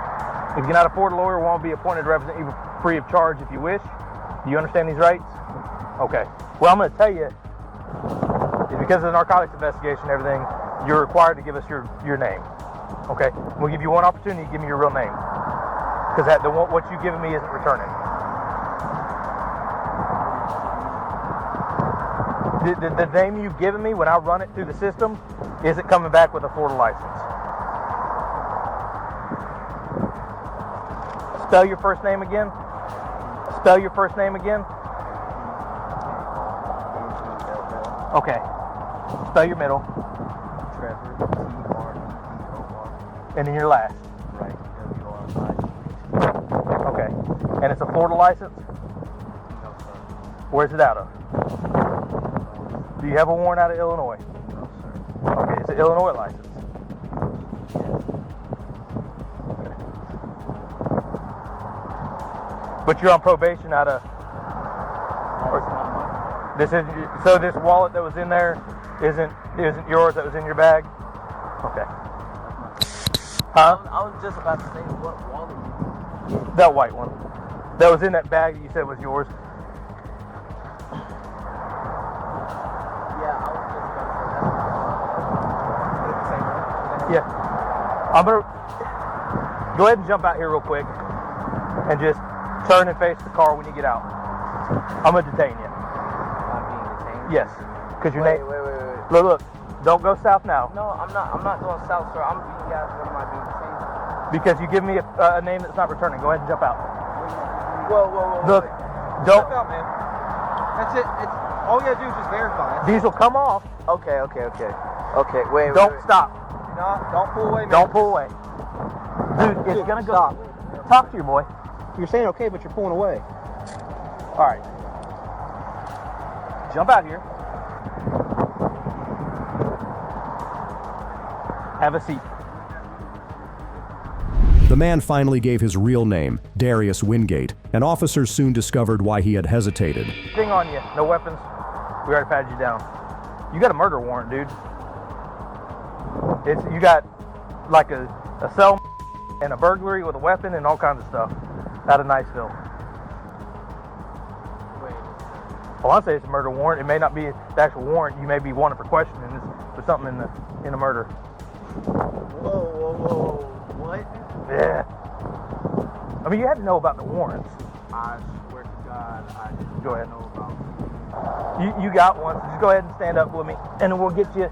If you cannot afford a lawyer, one will be appointed to represent you free of charge if you wish. Do you understand these rights? Okay. Well, I'm going to tell you, because of the narcotics investigation and everything, you're required to give us your name. Okay? We'll give you one opportunity to give me your real name. Because what you've given me isn't returning. The name you've given me, when I run it through the system, isn't coming back with a Florida license. Spell your first name again. Spell your first name again. Okay. Spell your middle. Trevor, T-R-E-V-O-R. And then your last. Right, W-R-I. Okay. And it's a Florida license? No, sir. Where's it out of? Do you have a warrant out of Illinois? No, sir. Okay, it's an Illinois license. Okay. But you're on probation out of... So this wallet that was in there isn't yours, that was in your bag? Okay. Huh? I was just about to say what wallet you used. That white one. That was in that bag that you said was yours. Yeah. I'm gonna go ahead and jump out here real quick and just turn and face the car when you get out. I'm gonna detain you. I'm being detained? Yes. Because your name. Wait. Look. Don't go south now. No, I'm not going south, sir. I'm being asked when am I being detained? Because you give me a name that's not returning. Go ahead and jump out. Whoa. Look. Wait. Don't. Jump out, man. That's it. It's all you gotta do is just verify. These will come off. Okay. Okay. Wait. Don't stop. No, don't pull away, man. Don't pull away. Dude, it's gonna go. Stop. Talk to your boy. You're saying okay, but you're pulling away. All right. Jump out here. Have a seat. The man finally gave his real name, Darius Wingate, and officers soon discovered why he had hesitated. Thing on you. No weapons. We already patted you down. You got a murder warrant, dude. You got like a cell and a burglary with a weapon and all kinds of stuff out of Niceville. Wait. Well, I say it's a murder warrant. It may not be the actual warrant. You may be wanted for questioning for something in the murder. Whoa. What? Yeah. I mean, you had to know about the warrants. I swear to God, I didn't Go ahead. know about You got one. So just go ahead and stand up with me, and then we'll get you.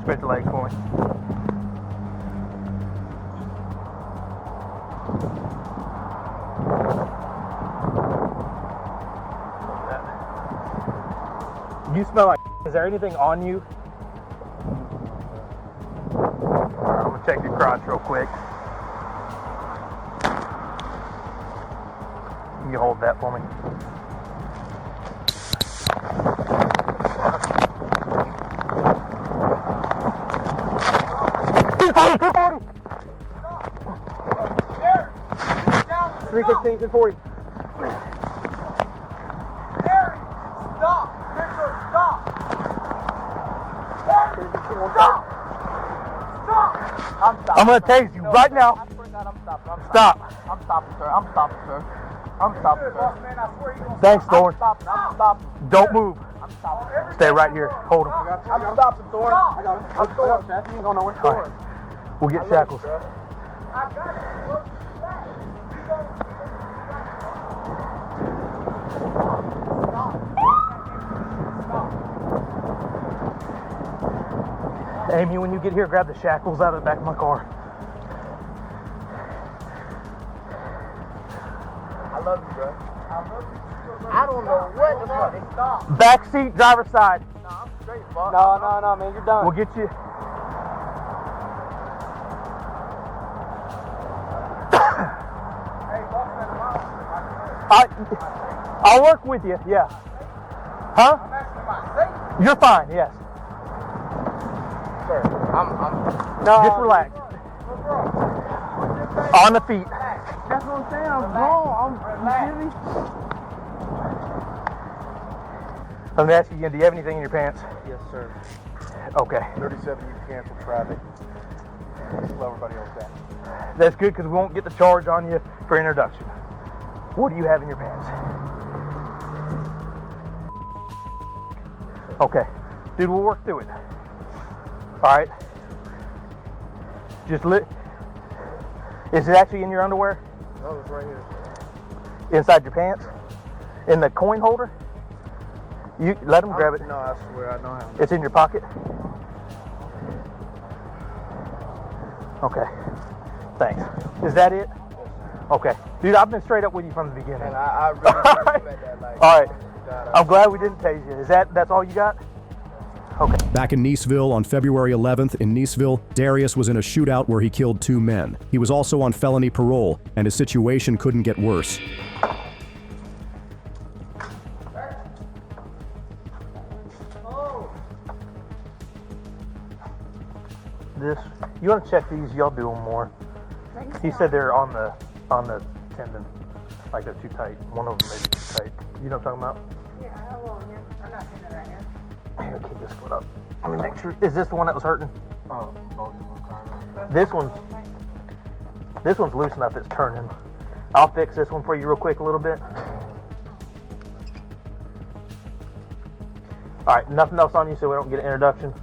Spread the legs for me. You smell like. Is there anything on you? Alright, I'm gonna check your crotch real quick. You hold that for me. looking for you. Harry, stop! Victor, stop! Harry, stop! Stop! I'm gonna tase you right now. Stop. I'm stopping, sir. I'm stopping, sir. I'm stopping, sir. Thanks, Thorne. I'm stopping. Don't move. I'm stopping. Stay right here. Hold him. I'm stopping, Thorne. I got him. I'm stopping, Chef. You ain't going nowhere. All right. We'll get shackles. I got it. Amy, when you get here, grab the shackles out of the back of my car. I love you, bro. I love you. I don't know what the fuck. Stop. Back seat, driver's side. No, I'm straight, fuck. No, man, you're done. We'll get you. I'll work with you, yeah. Huh? I'm asking my safety. You're fine, yes. Sir, I'm No, just relax. On the feet. That's what I'm saying. I'm wrong. I'm Let me ask you again, do you have anything in your pants? Yes, sir. Okay. 37, you cancel traffic. Slow everybody else down. That's good because we won't get the charge on you for introduction. What do you have in your pants? Okay. Dude, we'll work through it. All right. Just Is it actually in your underwear? No, it's right here. Inside your pants? In the coin holder? You let him grab it. No, I swear I don't have it. It's in your pocket? Okay. Thanks. Is that it? Okay. Dude, I've been straight up with you from the beginning. And I really respect that. Like, all right. God, I'm glad we didn't tase you. That's all you got? Okay. Back in Niceville on February 11th in Niceville, Darius was in a shootout where he killed 2 men. He was also on felony parole, and his situation couldn't get worse. You want to check these? Y'all do them more. He said they're on the tendon, like they're too tight. One of them may be too tight. You know what I'm talking about? Yeah, I have one here. I'm not hitting it right here. Here, keep this one up. Let me make sure. Is this the one that was hurting? Oh, both of them kind of. This one's loose enough it's turning. I'll fix this one for you real quick a little bit. All right, nothing else on you so we don't get an introduction?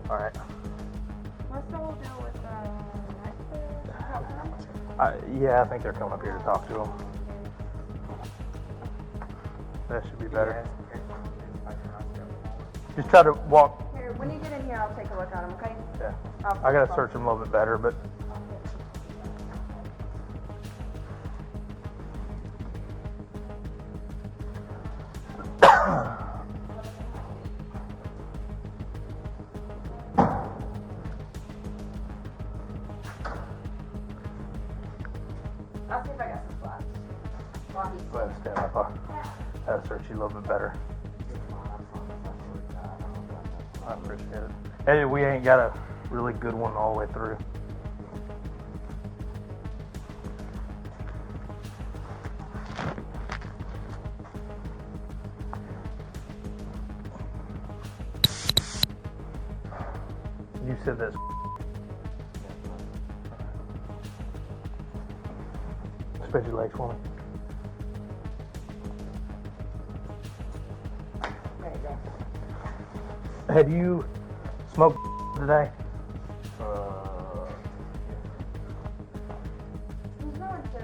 All right. What's the whole deal with Yeah, I think they're coming up here to talk to him. That should be better. Just try to walk. Here, when you get in here, I'll take a look at them, okay? Yeah. I gotta search them a little bit better, but. I'll see if I got some flaps. While he's Go ahead and stand up. I'll search you a little bit better. I appreciate it. Hey, we ain't got a really good one all the way through. You said this. Spread your legs for me. There you go. Have you smoked today? Who's going to,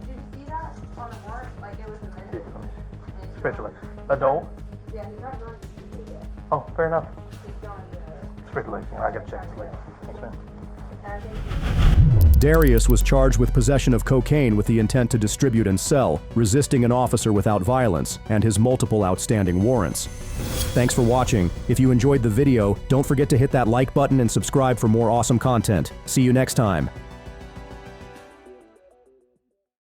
did you see that on the warrant? Like it was a minute? Spread your legs. Adult? Yeah, he's not going to see it yet. Oh, fair enough. He's going to, Spread your legs. I gotta check his legs. Thanks, man. Darius was charged with possession of cocaine with the intent to distribute and sell, resisting an officer without violence, and his multiple outstanding warrants. Thanks for watching. If you enjoyed the video, don't forget to hit that like button and subscribe for more awesome content. See you next time.